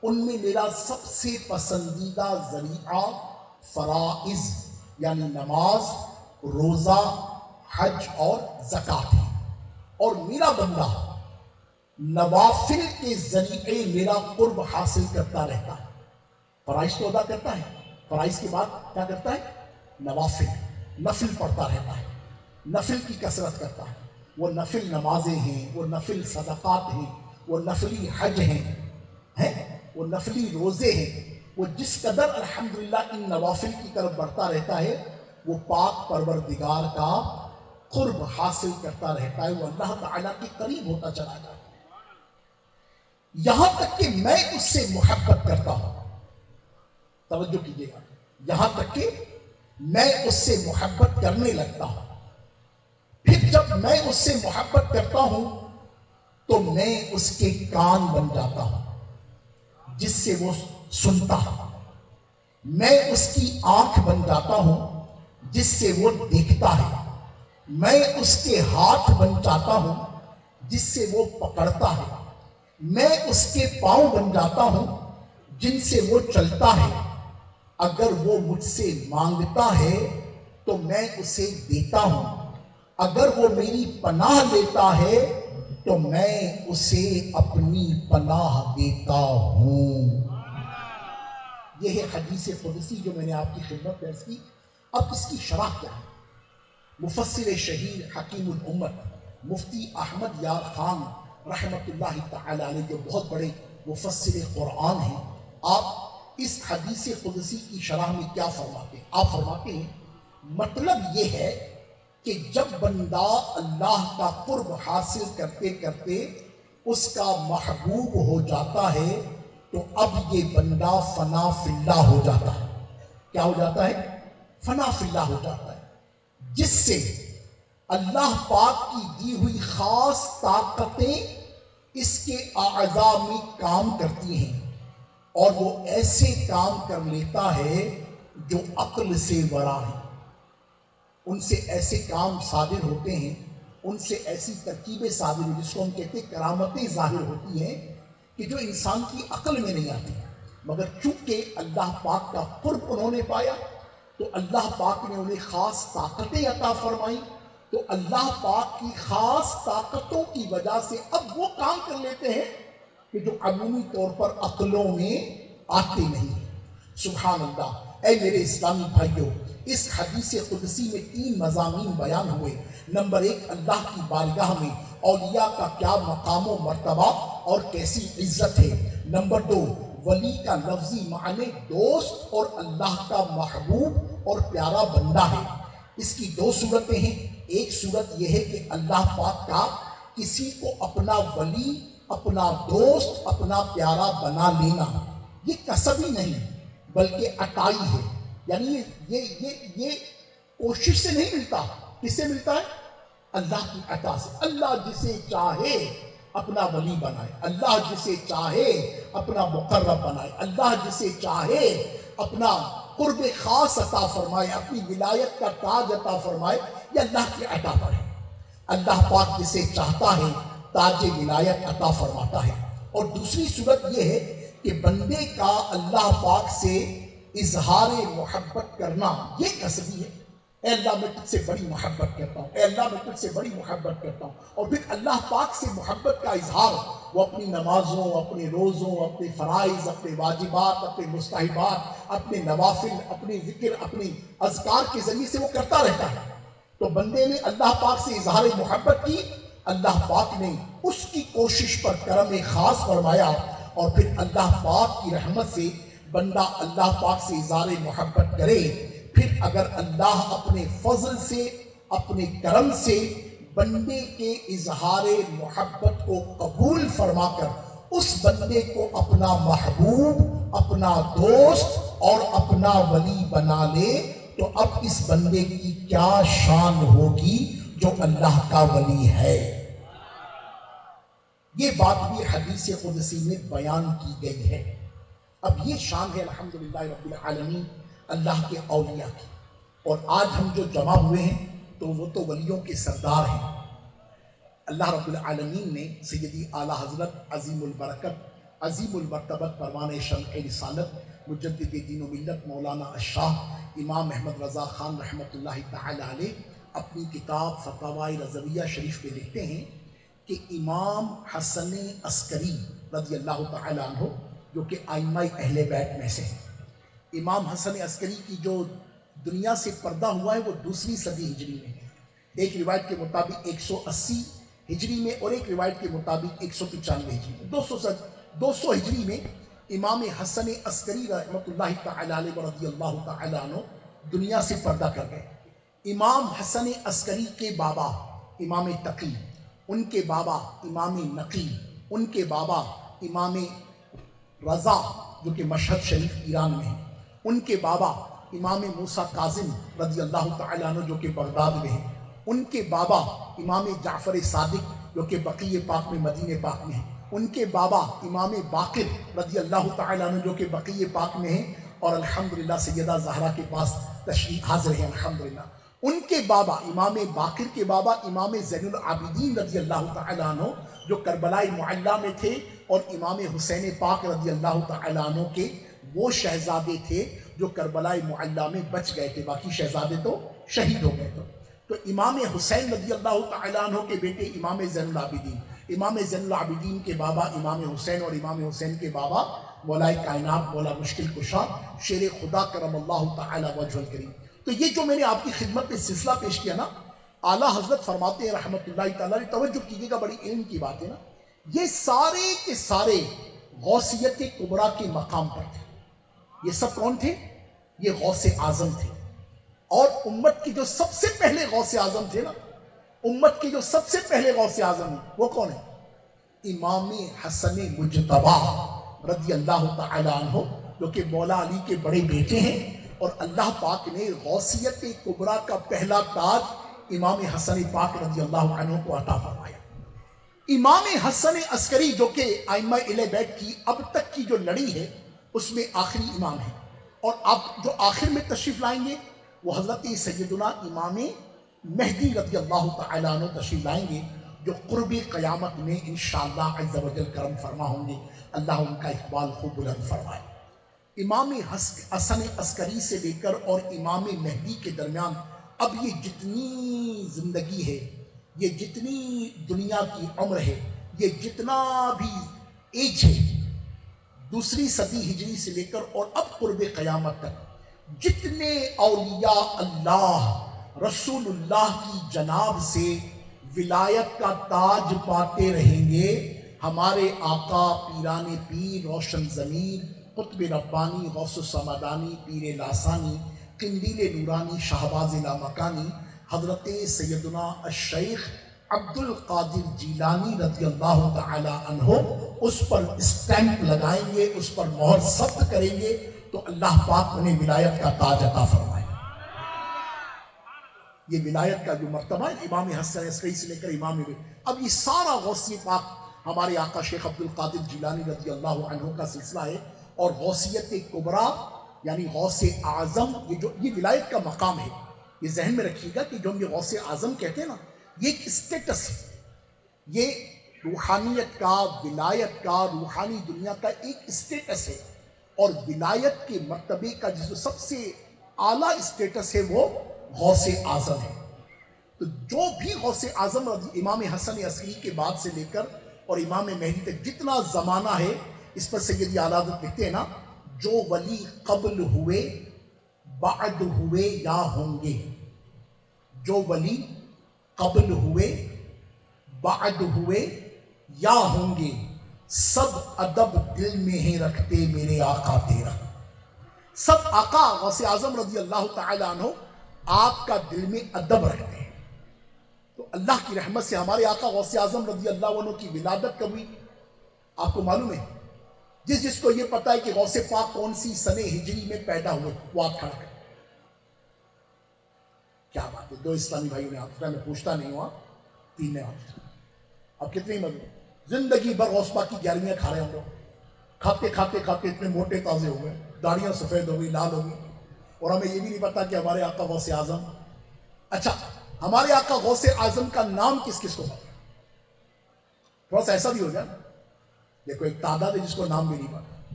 ان میں میرا سب سے پسندیدہ ذریعہ فرائض یعنی نماز، روزہ، حج اور زکوٰۃ ہے، اور میرا بندہ نوافل کے ذریعے میرا قرب حاصل کرتا رہتا ہے۔ فرائض تو ادا کرتا ہے، فرائض کے بعد کیا کرتا ہے؟ نوافل، نفل پڑھتا رہتا ہے، نفل کی کثرت کرتا ہے۔ وہ نفل نمازیں ہیں، وہ نفل صدقات ہیں، وہ نفلی حج ہیں، وہ نفلی روزے ہیں۔ وہ جس قدر الحمدللہ ان نوافل کی طرف بڑھتا رہتا ہے وہ پاک پروردگار کا قرب حاصل کرتا رہتا ہے، وہ اللہ تعالیٰ کے قریب ہوتا چلا جاتا ہے، یہاں تک کہ میں اس سے محبت کرتا ہوں۔ توجہ کیجیے گا، یہاں تک کہ میں اس سے محبت کرنے لگتا ہوں۔ پھر جب میں اس سے محبت کرتا ہوں تو میں اس کے کان بن جاتا ہوں جس سے وہ سنتا ہے، میں اس کی آنکھ بن جاتا ہوں جس سے وہ دیکھتا ہے، میں اس کے ہاتھ بن جاتا ہوں جس سے وہ پکڑتا ہے، میں اس کے پاؤں بن جاتا ہوں جن سے وہ چلتا ہے، اگر وہ مجھ سے مانگتا ہے تو میں اسے دیتا ہوں، اگر وہ میری پناہ لیتا ہے تو میں اسے اپنی پناہ دیتا ہوں۔ یہ ہے حدیث قدسی جو میں نے آپ کی خدمت پیش کی۔ اب اس کی شرح کیا ہے؟ مفسر شہیر حکیم الامت مفتی احمد یار خان رحمت اللہ تعالی علیہ جو بہت بڑے مفسر قرآن ہیں، آپ اس حدیث قدسی کی شرح میں کیا فرماتے ہیں؟ آپ فرماتے ہیں مطلب یہ ہے کہ جب بندہ اللہ کا قرب حاصل کرتے کرتے اس کا محبوب ہو جاتا ہے تو اب یہ بندہ فنا فی اللہ ہو جاتا ہے۔ کیا ہو جاتا ہے؟ فنا فی اللہ ہو جاتا ہے، جس سے اللہ پاک کی دی ہوئی خاص طاقتیں اس کے اعضاء میں کام کرتی ہیں اور وہ ایسے کام کر لیتا ہے جو عقل سے ورا ہے۔ ان سے ایسے کام صادر ہوتے ہیں، ان سے ایسی ترکیبیں صادر ہوتی ہیں جس کو ہم کہتے ہیں کرامتیں ظاہر ہوتی ہیں کہ جو انسان کی عقل میں نہیں آتی، مگر چونکہ اللہ پاک کا قرب انہوں نے پایا تو اللہ پاک نے انہیں خاص طاقتیں عطا فرمائیں، تو اللہ پاک کی خاص طاقتوں کی وجہ سے اب وہ کام کر لیتے ہیں کہ جو عمومی طور پر عقلوں میں آتے نہیں ہیں۔ سبحان اللہ۔ اے میرے اسلامی بھائیوں، اس حدیث قدسی میں 3 مضامین بیان ہوئے۔ نمبر 1، اللہ کی بارگاہ میں اولیاء کا کیا مقام و مرتبہ اور کیسی عزت ہے۔ نمبر 2، ولی کا لفظی معنی دوست اور اللہ کا محبوب اور پیارا بندہ ہے۔ اس کی 2 صورتیں ہیں۔ ایک صورت یہ ہے کہ اللہ پاک کا کسی کو اپنا ولی، اپنا دوست، اپنا پیارا بنا لینا یہ کسب ہی نہیں بلکہ عطائی ہے، یعنی یہ کوشش سے نہیں ملتا۔ کس سے ملتا ہے؟ اللہ کی عطا سے۔ اللہ جسے چاہے اپنا ولی بنائے، اللہ جسے چاہے اپنا مقرب بنائے، اللہ جسے چاہے اپنا قرب خاص عطا فرمائے، اپنی ولایت کا تاج عطا فرمائے، یہ اللہ کی عطا پر ہے۔ اللہ پاک جسے چاہتا ہے تاج ولایت عطا فرماتا ہے، اور دوسری صورت یہ ہے کہ بندے کا اللہ پاک سے اظہار محبت کرنا یہ کسبی ہے. اے اللہ میں تجھ سے بڑی محبت کرتا ہوں، اے اللہ میں تجھ سے بڑی محبت کرتا ہوں. اور پھر اللہ پاک سے محبت کا اظہار وہ اپنی نمازوں، اپنے روزوں، اپنے فرائض، اپنے واجبات، اپنے مستحبات، اپنے نوافل، اپنے ذکر، اپنے اذکار کے ذریعے سے وہ کرتا رہتا ہے. تو بندے نے اللہ پاک سے اظہار محبت کی، اللہ پاک نے اس کی کوشش پر کرم خاص فرمایا، اور پھر اللہ پاک کی رحمت سے بندہ اللہ پاک سے اظہار محبت کرے، پھر اگر اللہ اپنے فضل سے، اپنے کرم سے بندے کے اظہار محبت کو قبول فرما کر اس بندے کو اپنا محبوب، اپنا دوست اور اپنا ولی بنا لے، تو اب اس بندے کی کیا شان ہوگی جو اللہ کا ولی ہے. یہ بات بھی حدیث قدسی میں بیان کی گئی ہے. اب یہ شان ہے الحمدللہ رب العالمین اللہ کے اولیاء کی. اور آج ہم جو جمع ہوئے ہیں تو وہ تو ولیوں کے سردار ہیں. اللہ رب العالمین نے سیدی اعلیٰ حضرت عظیم البرکت، عظیم المرتبت، پروان شمع رسالت، مجدد دین و ملت مولانا الشاہ امام احمد رضا خان رحمۃ اللہ تعالی علیہ اپنی کتاب فتاوی رضویہ شریف میں لکھتے ہیں کہ امام حسن عسکری رضی اللہ تعالی عنہ، جو کہ ائمہ اہل بیت میں سے ہیں. امام حسن عسکری کی جو دنیا سے پردہ ہوا ہے وہ دوسری صدی ہجری میں ہے. ایک روایت کے مطابق 180 ہجری میں، اور ایک روایت کے مطابق 195 ہجری میں. 200 ہجری میں امام حسن عسکری رحمۃ اللہ تعالی علیہ ورضی اللہ تعالی عنہ دنیا سے پردہ کر گئے. امام حسن عسکری کے بابا امام تقی، ان کے بابا امام نقی، ان کے بابا امام رضا جو کہ مشہد شریف ایران میں ہیں، ان کے بابا امام موسیٰ کاظم رضی اللہ تعالیٰ عنہ جو کہ بغداد میں ہیں، ان کے بابا امام جعفر صادق جو کہ بقیع پاک میں مدینہ پاک میں ہیں، ان کے بابا امام باقر رضی اللہ تعالیٰ عنہ جو کہ بقیع پاک میں ہیں، اور الحمدللہ سیدہ زہرا کے پاس تشریف حاضر ہیں الحمدللہ. ان کے بابا امام باقر کے بابا امام زین العابدین رضی اللہ تعالیٰ عنہ جو کربلا معلیٰ میں تھے، اور امام حسین پاک رضی اللہ تعالیٰ عنہ کے وہ شہزادے تھے جو کربلا معلیٰ میں بچ گئے تھے، باقی شہزادے تو شہید ہو گئے تھے. تو امام حسین رضی اللہ تعالیٰ عنہ کے بیٹے امام زین العابدین، امام زین العابدین کے بابا امام حسین، اور امام حسین کے بابا مولا کائنات مولا مشکل کشا شیر خدا کرم اللہ تعالی وجہ الکریم. تو یہ جو میں نے آپ کی خدمت میں سلسلہ پیش کیا نا، اعلیٰ حضرت فرماتے ہیں رحمت اللہ تعالی، توجہ کیجیے گا، بڑی علم کی بات ہے نا، یہ سارے کے سارے غوثیت کبریٰ کے مقام پر تھے. یہ سب کون تھے؟ یہ غوث اعظم تھے. اور امت کی جو سب سے پہلے غوث اعظم تھے نا، امت کے جو سب سے پہلے غوث اعظم ہیں وہ کون ہیں؟ امام حسن مجتبی رضی اللہ تعالی عنہ جو کہ مولا علی کے بڑے بیٹے ہیں. اور اللہ پاک نے غوثیت کبریٰ کا پہلا تاج امام حسن پاک رضی اللہ عنہ کو عطا فرمایا. امام حسن عسکری جو کہ ائمہ اہل بیت کی اب تک کی جو لڑی ہے اس میں آخری امام ہے، اور آپ جو آخر میں تشریف لائیں گے وہ حضرت سیدنا امام مہدی رضی اللہ تعالیٰ عنہ تشریف لائیں گے، جو قرب قیامت میں انشاءاللہ عز و جل کرم فرما ہوں گے. اللہ ان کا اقبال خوب بلند فرمائے. امام حسن عسکری سے لے کر اور امام مہدی کے درمیان اب یہ جتنی زندگی ہے، یہ جتنی دنیا کی عمر ہے، یہ جتنا بھی ایج ہے، دوسری صدی ہجری سے لے کر اور اب قرب قیامت تک جتنے اولیاء اللہ رسول اللہ کی جناب سے ولایت کا تاج پاتے رہیں گے، ہمارے آقا پیران پیر، روشن ضمیر، قطب ربانی، غوث السمدانی، پیر لاسانی، قندیل نورانی، شہباز لامکانی، حضرت سیدنا الشیخ عبد القادر جیلانی رضی اللہ تعالی عنہ اس پر اسٹیمپ لگائیں گے، اس پر مہر ثبت کریں گے، تو اللہ پاک انہیں ولایت کا تاج عطا فرمائے. یہ ولایت کا جو مرتبہ ہے امام حسن عسکری سے لے کر امام اب یہ سارا غوثیت پاک ہمارے آقا شیخ عبد القادر جیلانی رضی اللہ عنہ کا سلسلہ ہے. اور غوثیت کبریٰ یعنی غوث اعظم، یہ ولایت کا مقام ہے. یہ ذہن میں رکھیے گا کہ جو ہم یہ غوث اعظم کہتے ہیں نا، یہ ایک اسٹیٹس ہے، یہ روحانیت کا، ولایت کا، روحانی دنیا کا ایک اسٹیٹس ہے، اور ولایت کے مرتبے کا جس سب سے اعلیٰ اسٹیٹس ہے وہ غوث اعظم ہے۔ تو جو بھی غوث اعظم امام حسن عسکری کے بعد سے لے کر اور امام مہدی تک جتنا زمانہ ہے، اس پر سیدی اعلیٰ حضرت لکھتے ہیں نا، جو ولی قبل ہوئے بعد ہوئے یا ہوں گے، جو ولی قبل ہوئے بعد ہوئے یا ہوں گے، سب ادب دل میں ہے رکھتے میرے آقا تیرا۔ سب آقا غوث اعظم رضی اللہ تعالی عنہ آپ کا دل میں ادب رکھتے ہیں۔ تو اللہ کی رحمت سے ہمارے آقا غوث اعظم رضی اللہ عنہ کی ولادت کب ہوئی آپ کو معلوم ہے؟ جس کو یہ پتا ہے کہ غوث پاک کون سی سنہ ہجری میں پیدا ہوئے، وہ آپ کھڑا کریں۔ کیا بات ہے، دو اسلامی بھائیوں نے ہاتھ، میں پوچھتا نہیں ہوا، 3 نے ہاتھ۔ اب کتنے مطلب زندگی بھر غوث پاک کی گیارہویں کھا رہے ہم لوگ، کھاتے کھاتے کھاتے اتنے موٹے تازے ہو گئے، داڑیاں سفید ہو گئی، لال ہو گئی، اور ہمیں یہ بھی نہیں پتا کہ ہمارے آقا غوث اعظم۔ اچھا، ہمارے آقا غوث اعظم کا نام کس کس کو پتا؟ تھوڑا سا ایسا بھی ہو جائے، دیکھو ایک تعداد ہے جس کو نام بھی نہیں پتا۔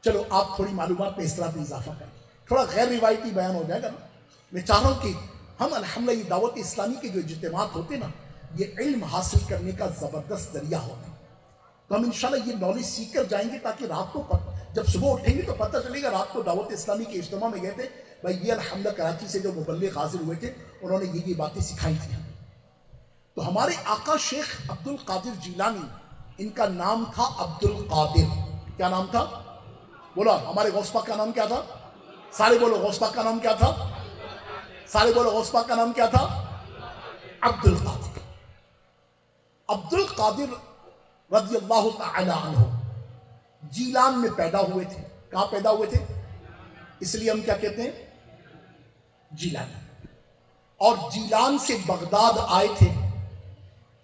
چلو آپ تھوڑی معلومات میں اس طرح بھی اضافہ کریں، تھوڑا غیر روایتی بیان ہو جائے گا نا۔ میں چاہ رہا ہوں کہ ہم الحمدللہ یہ دعوت اسلامی کے جو اجتماعات ہوتے نا، یہ علم حاصل کرنے کا زبردست ذریعہ ہوتا ہے۔ تو ہم انشاءاللہ یہ نالج سیکھ کر جائیں گے، تاکہ رات کو جب صبح اٹھیں گے تو پتہ چلے گا رات کو دعوت اسلامی کے اجتماع میں گئے تھے، بھائی یہ الحمدللہ کراچی سے جو مبلغ حاضر ہوئے تھے انہوں نے یہ باتیں سکھائی تھیں۔ تو ہمارے آقا شیخ عبد القادر جیلانی، ان کا نام تھا عبد القادر۔ کیا نام تھا؟ بولا ہمارے غوث پاک کا نام کیا تھا؟ سارے بولو غوث پاک کا نام کیا تھا؟ سارے بولو غوث پاک کا نام کیا تھا؟ عبد القادر۔ عبد القادر رضی اللہ تعالی عنہ جیلان میں پیدا ہوئے تھے۔ کہاں پیدا ہوئے تھے؟ اس لیے ہم کیا کہتے ہیں؟ جیلان۔ اور جیلان سے بغداد آئے تھے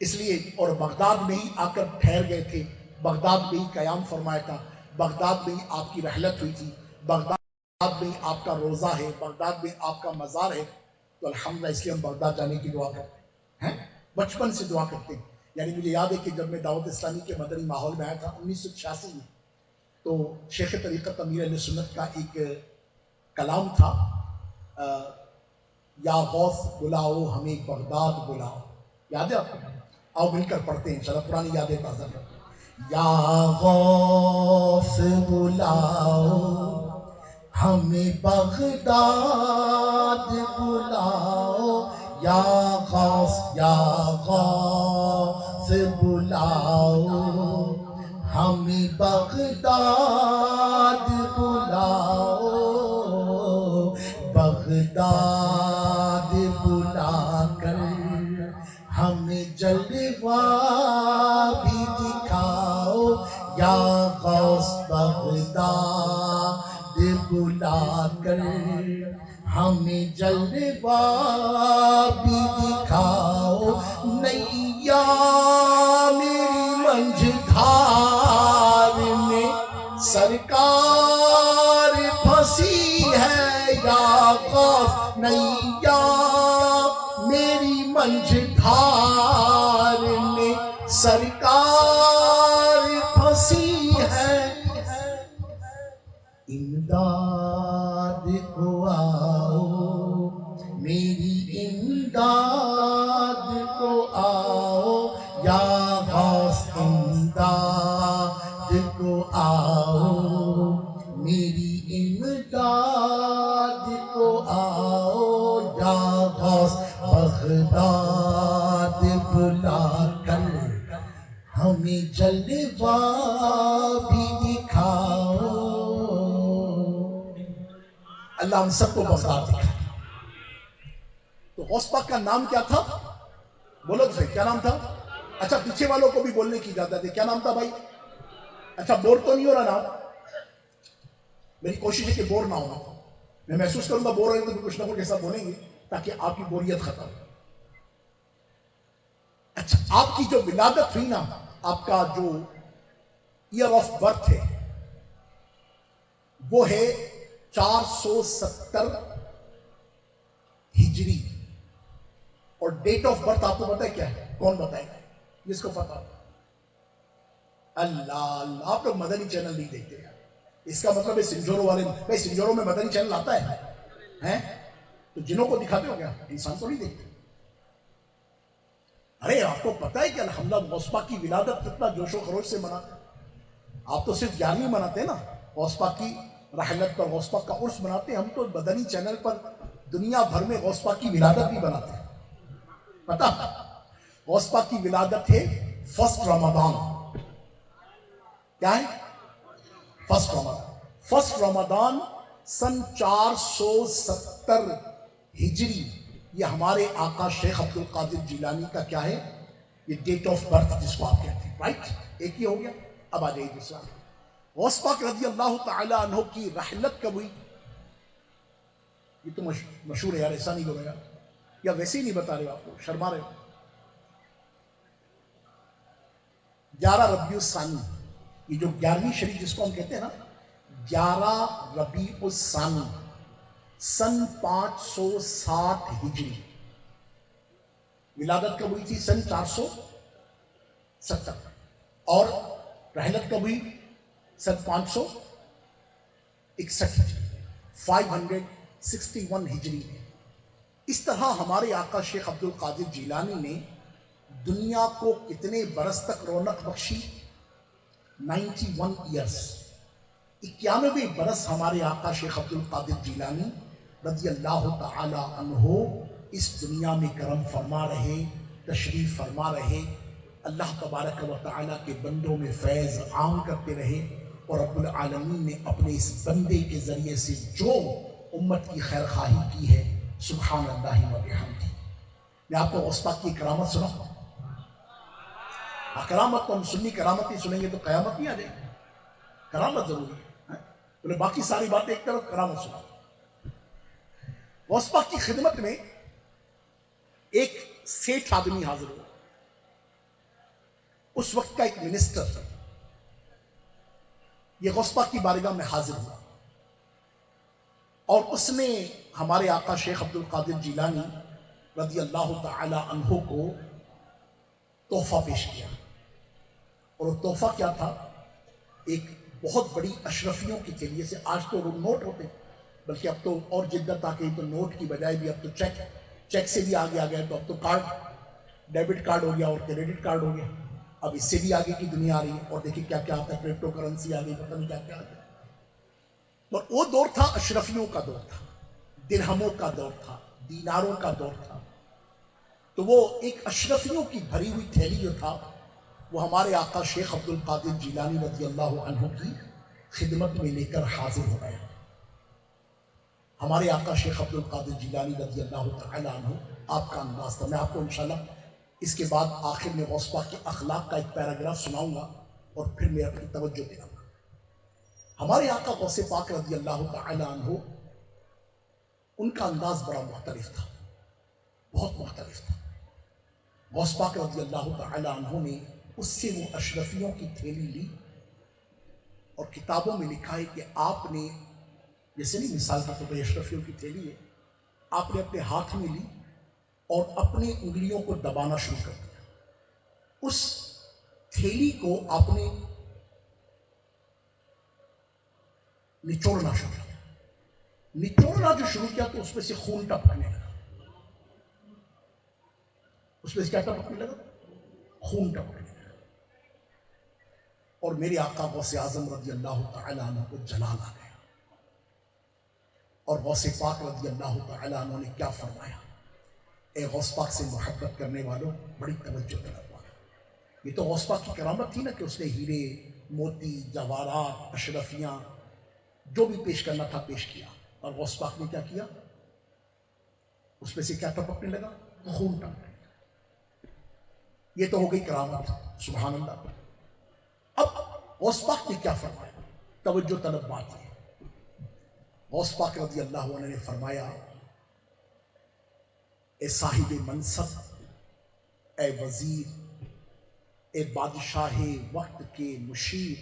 اس لیے، اور بغداد میں ہی آ کر ٹھہر گئے تھے، بغداد میں ہی قیام فرمایا تھا، بغداد میں ہی آپ کی رحلت ہوئی تھی، بغداد میں آپ کا روزہ ہے، بغداد میں آپ کا مزار ہے۔ تو الحمدللہ اس لیے ہم بغداد جانے کی دعا کرتے ہیں، بچپن سے دعا کرتے ہیں۔ یعنی مجھے یاد ہے کہ جب میں دعوت اسلامی کے مدنی ماحول میں آیا تھا 1986 میں، تو شیخ طریقت امیر اہل سنت کا ایک کلام تھا، یا غوث بلاؤ ہمیں بغداد بلاؤ۔ یاد ہے آپ کو؟ آؤ مل کر پڑھتے ہیں انشاءاللہ، پرانی یادیں تازہ کرتے ہیں۔ یا غوث بلاؤ ہمیں بغداد بلاؤ، یا غوث بلاؤ ہمیں بغداد بلاؤ، بغداد بلا کر ہمیں جلوہ بھی دکھاؤ، یا غوث بغداد بلا کر ہمیں جلوہ بھی دکھاؤ، نیا میری منجھدھار میں سرکار پھنسی ہے، یا غوث نیا میری منجھدھار میں سرکار پھنسی ہے، امداد کو آؤ میری امداد کو آؤ، یا غوث امداد کو آؤ میری امداد کو آؤ، یا غوث بغداد بلا کر ہمیں جلوہ بھی دکھاؤ۔ اللہ ہم سب کو بغداد دکھائے۔ تو غوث پاک کا نام کیا تھا؟ بولو تو صحیح، کیا نام تھا؟ اچھا پیچھے والوں کو بھی بولنے کی اجازت ہے، کیا نام تھا بھائی؟ اچھا بور تو نہیں ہو رہا نام؟ میری کوشش ہے کہ بور نہ ہونا، میں محسوس کروں گا بور ہو تو کچھ نہ کچھ ایسا بولیں گے تاکہ آپ کی بوریت ختم ہو۔ اچھا آپ کی جو ولادت ہوئی نا، آپ کا جو ایئر آف برتھ ہے وہ ہے 470 ہجری، اور ڈیٹ آف برتھ آپ کو پتا ہے کیا ہے؟ کون بتائے گا جس کو پتا ہو؟ اللہ اللہ، آپ لوگ مدنی چینل نہیں دیکھتے یار. اس کا مطلب ہے سنجوروں والے، بھائی سنجوروں میں مدنی چینل آتا ہے تو جنوں کو دکھاتے ہو کیا؟ انسان کو نہیں دیکھتے. ارے آپ کو پتا ہے کہ الحمدہ غوث پاک کی ولادت کتنا جوش و خروش سے مناتے ہیں. آپ تو صرف 11ویں مناتے ہیں نا، غوث پاک کی رحلت پر غوث پاک کا عرس مناتے ہیں. ہم تو مدنی چینل پر دنیا بھر میں غوث پاک کی ولادت بھی بناتے ہیں. پتا غوث پاک کی ولادت ہے 1 رمضان. کیا ہے 1 رمضان؟ 1 رمضان سن 470 ہجری. یہ ہمارے آقا شیخ عبد القادر جیلانی کا کیا ہے؟ یہ ڈیٹ آف برتھ جس کو آپ کہتے ہیں. رائٹ، ایک ہی ہو گیا. اب آ جائیے دوسرا. غوث پاک رضی اللہ تعالی عنہ کی رحلت کب ہوئی؟ یہ تو مشہور ہے یار، ایسا نہیں ہوگا یار، یا ویسے ہی نہیں بتا رہے ہو، آپ کو شرما رہے ہو. 11 ربیع الثانی، یہ جو 11ویں شریف جس کو ہم کہتے ہیں نا، 11 ربیع الثانی سن 560 ہجری. ولادت کب ہوئی تھی؟ سن 470. اور رحلت کب ہوئی؟ سن 561 ہجری، 561 ہجری میں. اس طرح ہمارے آقا شیخ عبد القادر جیلانی نے دنیا کو کتنے برس تک رونق بخشی؟ 91 ایئرس. 91 برس ہمارے آقا شیخ عبد القادر جیلانی رضی اللہ تعالی عنہ اس دنیا میں کرم فرما رہے، تشریف فرما رہے. اللہ تبارک و تعالیٰ کے بندوں میں فیض عام کرتے رہے. اور رب العالمین نے اپنے اس بندے کے ذریعے سے جو امت کی خیر خواہی کی ہے، سبحان اللہ و بحمدہ. میں آپ کو غوث پاک کی کرامت سناؤں. کرامت تو ہم سنی کرامت ہی سنیں گے تو قیامت نہیں آ جائے گی. کرامت ضروری ہے. بولے باقی ساری باتیں ایک طرف، کرامت سناؤ. غوث پاک کی خدمت میں ایک سیٹھ آدمی حاضر ہوا. اس وقت کا ایک منسٹر تھا. یہ غوث پاک کی بارگاہ میں حاضر ہوا اور اس نے ہمارے آقا شیخ عبد القادر جیلانی رضی اللہ تعالی عنہ کو تحفہ پیش کیا. اور وہ تحفہ کیا تھا؟ ایک بہت بڑی اشرفیوں کی تھیلی. جیسے آج تو نوٹ ہوتے، بلکہ اب تو اور جدت آ گئی، تو نوٹ کی بجائے بھی اب تو چیک سے بھی آگے آ گیا. تو اب تو کارڈ، ڈیبٹ کارڈ ہو گیا اور کریڈٹ کارڈ ہو گیا. اب اس سے بھی آگے کی دنیا آ رہی ہے. اور دیکھیں کیا کیا آتا ہے، کرپٹو کرنسی آ گئی، پتہ نہیں کیا کیا آ گیا. اور وہ دور تھا اشرفیوں کا دور تھا، درہموں کا دور تھا، دیناروں کا دور تھا. تو وہ ایک اشرفیوں کی بھری ہوئی تھیلی جو تھا، وہ ہمارے آقا شیخ عبد القادر جیلانی رضی اللہ عنہ کی خدمت میں لے کر حاضر ہو گئے. ہمارے آقا شیخ عبد القادر جیلانی رضی اللہ تعالی عنہ، آپ کا انداز تھا. میں آپ کو انشاءاللہ اس کے بعد آخر میں غوث پاک کے اخلاق کا ایک پیراگراف سناؤں گا اور پھر میں اپنی توجہ دلاؤں گا. ہمارے آقا غوث پاک رضی اللہ تعالی عنہ، ان کا انداز بڑا مختلف تھا، بہت مختلف تھا. غوث پاک رضی اللہ تعالی عنہ نے اس سے وہ اشرفیوں کی تھیلی لی اور کتابوں میں لکھا ہے کہ آپ نے، جیسے نہیں مثال کے طور پر اشرفیوں کی تھیلی ہے، آپ نے اپنے ہاتھ میں لی اور اپنی انگلیوں کو دبانا شروع کر دیا. اس تھیلی کو آپ نے نچوڑنا شروع کیا. نچوڑنا جو شروع کیا تو اس میں سے خون ٹپکنے لگا. اس میں سے کیا ٹپکنے لگا؟ خون ٹپکنے لگا. اور میرے آقا غوث اعظم رضی اللہ تعالی عنہ کو جلال آ گیا. اور غوث پاک رضی اللہ تعالی عنہ نے کیا فرمایا؟ اے غوث پاک سے محبت کرنے والوں، بڑی توجہ طلب والا. یہ تو غوث پاک کی کرامت تھی نا کہ اس نے ہیرے، موتی، جواہرات، اشرفیاں جو بھی پیش کرنا تھا پیش کیا. اور غوث پاک نے کیا کیا؟ اس میں سے کیا ٹپکنے لگا؟ خون ٹپکنے لگا. یہ تو ہو گئی کرامت، سبحان اللہ. اب غوث پاک نے کیا فرمایا؟ توجہ طلب بات ہے. غوث پاک رضی اللہ عنہ نے فرمایا، اے صاحب منصب، اے وزیر، اے بادشاہ وقت کے مشیر،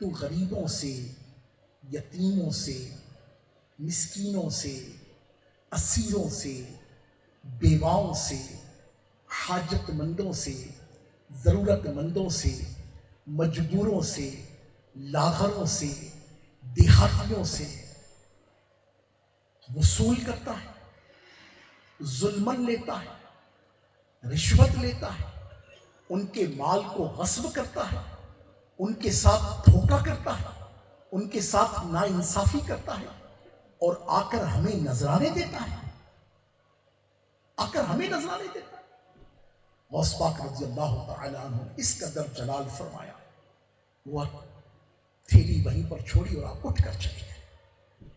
تو غریبوں سے، یتیموں سے، مسکینوں سے، اسیروں سے، بیواؤں سے، حاجت مندوں سے، ضرورت مندوں سے، مجبوروں سے، لاغروں سے، دیہاتیوں سے وصول کرتا ہے، ظلمن لیتا ہے، رشوت لیتا ہے، ان کے مال کو غصب کرتا ہے، ان کے ساتھ دھوکہ کرتا ہے، ان کے ساتھ ناانصافی کرتا ہے، اور آ کر ہمیں نذرانے دیتا ہے، آ کر ہمیں نذرانے دیتا ہے۔ غوث پاک رضی اللہ تعالی عنہ اس قدر جلال فرمایا، وہ تھیلی وہیں پر چھوڑی اور آپ اٹھ کر چلے گئے،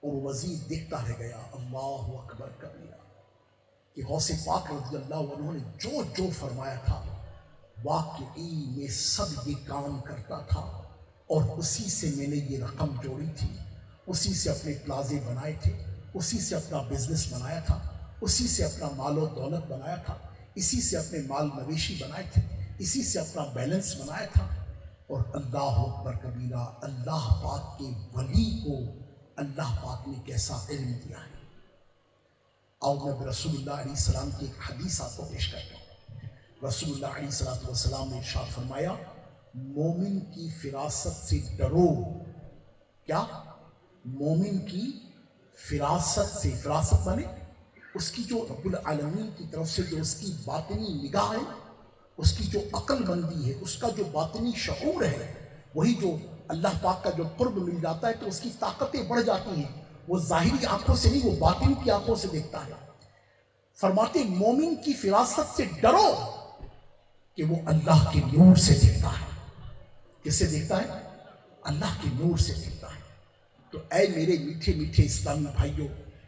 اور وزیر دیکھتا رہ گیا۔ اللہ اکبر کبیرہ، کہ غوث پاک رضی اللہ عنہ نے جو جو فرمایا تھا واقعی میں سب یہ کام کرتا تھا، اور اسی سے میں نے یہ رقم جوڑی تھی، اسی سے اپنے پلازے بنائے تھے، اسی سے اپنا بزنس بنایا تھا، اسی سے اپنا مال و دولت بنایا تھا، اسی سے اپنے مال مویشی بنائے تھے، اسی سے اپنا بیلنس بنایا تھا۔ اور اللہ اکبر کبیرہ، اللہ پاک کے ولی کو اللہ پاک نے کیسا علم دیا ہے۔ آؤ میں رسول اللہ علیہ السلام کی ایک حدیث آپ کو پیش کرتا ہوں۔ رسول اللہ علیہ السلام نے ارشاد فرمایا، مومن کی فراست سے ڈرو۔ کیا؟ مومن کی فراست سے، فراست مانے اس کی جو رب العالمین کی طرف سے جو اس کی باطنی نگاہ ہے، اس کی جو عقل مندی ہے، اس کا جو باطنی شعور ہے، وہی جو اللہ پاک کا جو قرب مل جاتا ہے تو اس کی طاقتیں بڑھ جاتی ہیں۔ وہ ظاہری آنکھوں سے نہیں، وہ باطن کی آنکھوں سے دیکھتا ہے۔ فرماتے مومن کی فراست سے ڈرو کہ وہ اللہ کے نور سے دیکھتا ہے۔ کس سے دیکھتا ہے؟ اللہ کے نور سے دیکھتا ہے۔ تو اے میرے میٹھے میٹھے اسلامی بھائیوں،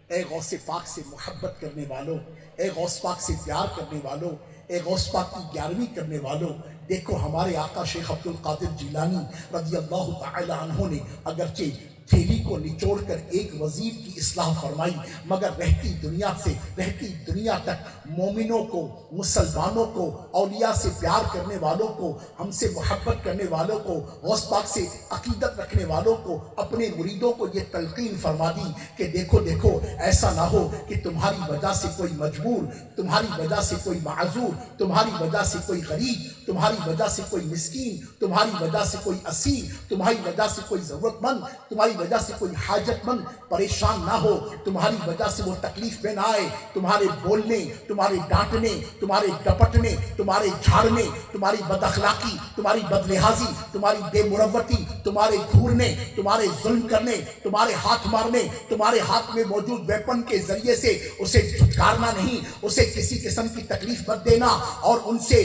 اے غوث پاک سے محبت کرنے والوں، اے غوث پاک سے پیار کرنے والوں، اے غوث پاک کی 11ویں کرنے والوں، دیکھو ہمارے آقا شیخ عبد القادر جیلانی رضی اللہ تعالی عنہ نے اگرچہ تھیلی کو نچوڑ کر ایک وزیر کی اصلاح فرمائی، مگر رہتی دنیا تک مومنوں کو، مسلمانوں کو، اولیاء سے پیار کرنے والوں کو، ہم سے محبت کرنے والوں کو، غوث پاک سے عقیدت رکھنے والوں کو، اپنے مریدوں کو یہ تلقین فرما دی کہ دیکھو ایسا نہ ہو کہ تمہاری وجہ سے کوئی مجبور، تمہاری وجہ سے کوئی معذور، تمہاری وجہ سے کوئی غریب، تمہاری وجہ سے کوئی مسکین، تمہاری وجہ سے کوئی اسیر، تمہاری وجہ سے کوئی ضرورت مند، تمہاری وجہ سے کوئی حاجت مند پریشان نہ ہو، تمہاری وجہ سے وہ تکلیف میں نہ آئے۔ تمہارے بولنے، تمہارے ڈانٹنے، تمہارے ڈپٹنے، تمہارے جھاڑنے، تمہاری بد اخلاقی، تمہاری بد لحاظی، تمہاری بے مروتی، تمہارے گھورنے، تمہارے ظلم کرنے، تمہارے ہاتھ مارنے، تمہارے ہاتھ میں موجود ویپن کے ذریعے سے اسے جھٹکارنا نہیں، اسے کسی قسم کی تکلیف مت دینا، اور ان سے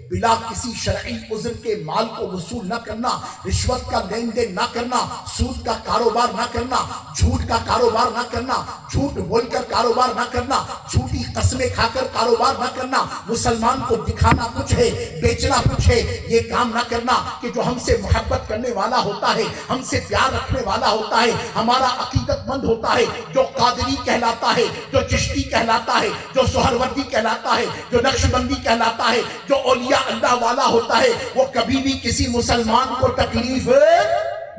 بلا کسی شرعی عذر کے مال کو وصول نہ کرنا، رشوت کا لین دین نہ کرنا، سود کا کاروبار نہ کرنا، جھوٹ کا کاروبار نہ کرنا، جھوٹ بول کر کاروبار نہ کرنا، جھوٹی قسمیں کھا کر کاروبار نہ کرنا، مسلمان کو دکھانا کچھ ہے، بیچنا کچھ ہے، یہ کام نہ کرنا کہ جو ہم سے محبت کرنے والا ہوتا ہے، ہم سے پیار رکھنے والا ہوتا ہے، ہمارا عقیدت مند ہوتا ہے، جو قادری کہلاتا ہے، جو چشتی کہلاتا ہے، جو سہروردی کہلاتا ہے، جو نقشبندی کہلاتا ہے، جو اولیاء اللہ والا ہوتا ہے، وہ کبھی بھی کسی مسلمان کو تکلیف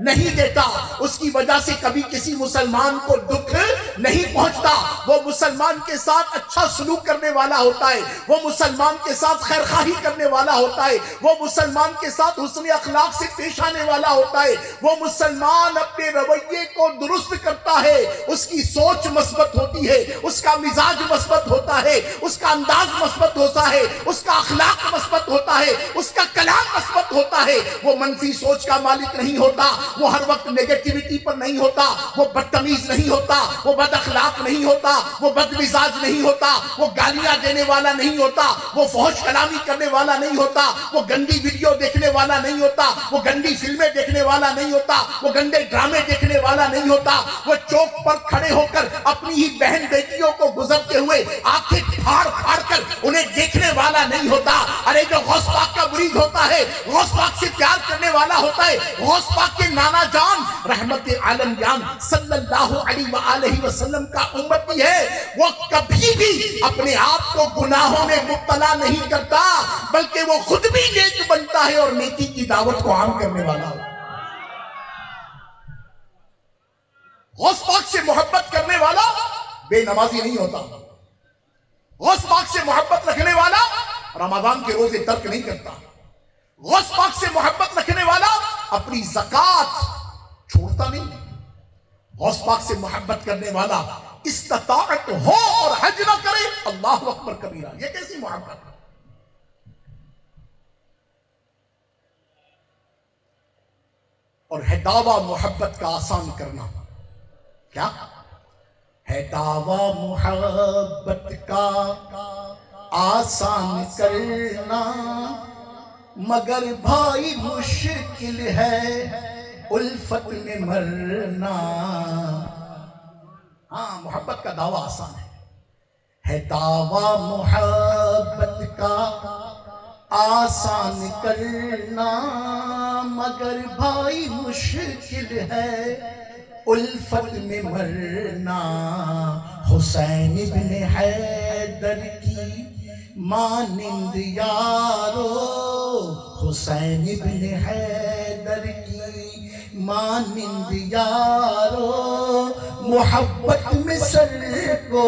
نہیں دیتا، اس کی وجہ سے کبھی کسی مسلمان کو دکھ نہیں پہنچتا، وہ مسلمان کے ساتھ اچھا سلوک کرنے والا ہوتا ہے، وہ مسلمان کے ساتھ خیر خواہی کرنے والا ہوتا ہے، وہ مسلمان کے ساتھ حسن اخلاق سے پیش آنے والا ہوتا ہے، وہ مسلمان اپنے رویے کو درست کرتا ہے، اس کی سوچ مثبت ہوتی ہے، اس کا مزاج مثبت ہوتا ہے، اس کا انداز مثبت ہوتا ہے، اس کا اخلاق مثبت ہوتا ہے، اس کا کلام مثبت ہوتا ہے، وہ منفی سوچ کا مالک نہیں ہوتا، وہ ہر وقت نیگیٹیوٹی پر نہیں ہوتا، وہ بدتمیز نہیں ہوتا، وہ بد اخلاق نہیں ہوتا، وہ بد مزاج نہیں ہوتا، وہ گالیاں دینے والا نہیں ہوتا، وہ فحش کلامی کرنے والا نہیں ہوتا، وہ گندی ویڈیو دیکھنے والا نہیں ہوتا، وہ گندی فلمیں دیکھنے والا نہیں ہوتا، وہ گندے ڈرامے دیکھنے والا نہیں ہوتا، وہ چوک پر کھڑے ہو کر اپنی ہی بہن بیٹیوں کو گزرتے ہوئے آنکھیں پھاڑ پھاڑ کر انہیں دیکھنے والا نہیں ہوتا۔ ارے جو غوث پاک کا مرید ہوتا ہے، غوث پاک سے پیار کرنے والا ہوتا ہے، غوث پاک کے نانا جان رحمت عالم جان صلی اللہ علیہ وآلہ وسلم کا امتی ہے، وہ کبھی بھی اپنے آپ کو گناہوں میں مبتلا نہیں کرتا، بلکہ وہ خود بھی نیک بنتا ہے اور نیکی کی دعوت کو عام کرنے والا ہوتا ہے۔ غوث پاک سے محبت کرنے والا بے نمازی نہیں ہوتا، سے محبت رکھنے والا رمضان کے روزے ترک نہیں کرتا. غوث پاک سے محبت رکھنے والا اپنی زکات چھوڑتا نہیں. غوث پاک سے محبت کرنے والا استطاعت ہو اور حج نہ کرے. اللہ اکبر کبیرہ. یہ کیسی محبت؟ اور ہے دعویٰ محبت کا آسان کرنا. کیا ہے دعویٰ محبت کا آسان کرنا، مگر بھائی مشکل ہے الفت میں مرنا. ہاں، محبت کا دعویٰ آسان ہے دعویٰ محبت کا آسان کرنا، مگر بھائی مشکل ہے الفت میں مرنا. حسین ابن حیدر کی مانند یارو، حسین ابن حیدر کی مانند یارو، محبت میں سر کو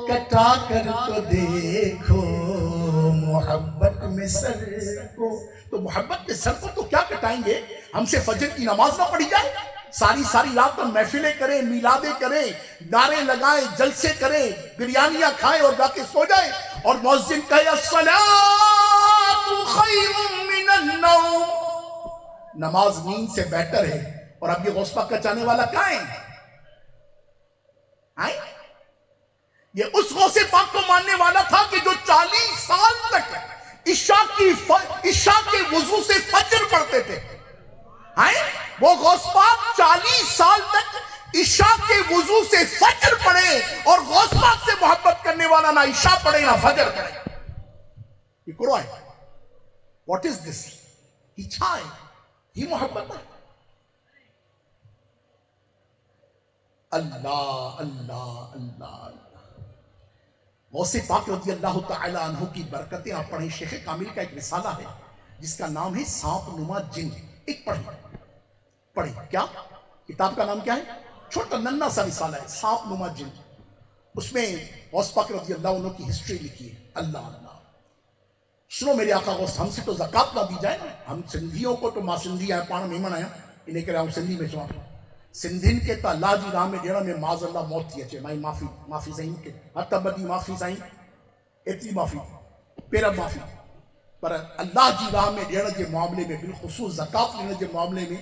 کٹا کر تو دیکھو، محبت میں سر کو. تو محبت کے سر کو تو کیا کٹائیں گے؟ ہم سے فجر کی نماز نہ پڑھی جائے؟ ساری رات ہم محفلیں کریں، میلادیں کریں، نعرے لگائیں، جلسے کریں، بریانیاں کھائیں اور جا کے سو جائیں، اور مؤذن کہے الصلاۃ خیر من النوم، نماز نیند سے بہتر ہے. اور اب یہ غوث پاک کا چاہنے والا کہاں ہے؟ یہ اس غوث پاک کو ماننے والا تھا کہ جو 40 سال تک عشاء کے وضو سے فجر پڑھتے تھے. وہ غوث پاک 40 سال تک عشاء کے وضو سے فجر پڑھے، اور غوث پاک سے محبت کرنے والا نہ عشاء پڑھے نہ فجر پڑھے. یہ کرو ہے. واٹ از دس؟ یہ چھا ہے، یہ محبت ہے. اللہ اللہ اللہ اللہ. غوث پاک رضی اللہ تعالی عنہ کی برکتیں آپ پڑھیں. شیخ کامل کا ایک رسالہ ہے جس کا نام ہے سانپ نما جن. ایک پڑھیں. کیا کتاب کا نام کیا ہے؟ چھوٹا ننھا سا رسالہ ہے، سانپ نما جن. اس میں غوث پاک رضی اللہ عنہ کی ہسٹری لکھی ہے. اللہ اللہ. سنو میرے آقا غوث، ہم سے تو زکات نہ دی جائے نا. ہم سندھیوں کو تو ماں سندھی آیا پانا مہمان آیا انہیں کرے ہم سندھی میں چواں سندھن کے تا اللہ جی راہ میں ڈیڑھ میں معاذ اللہ موت تھی اچے. مائی معافی سائیں کے ہتھ بدی معافی سائیں، ایتری معافی پیرا معافی. پر اللہ جی راہ میں ڈیڑھ کے معاملے میں، بالخصوص زکات ڈیڑھ کے معاملے میں،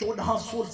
1400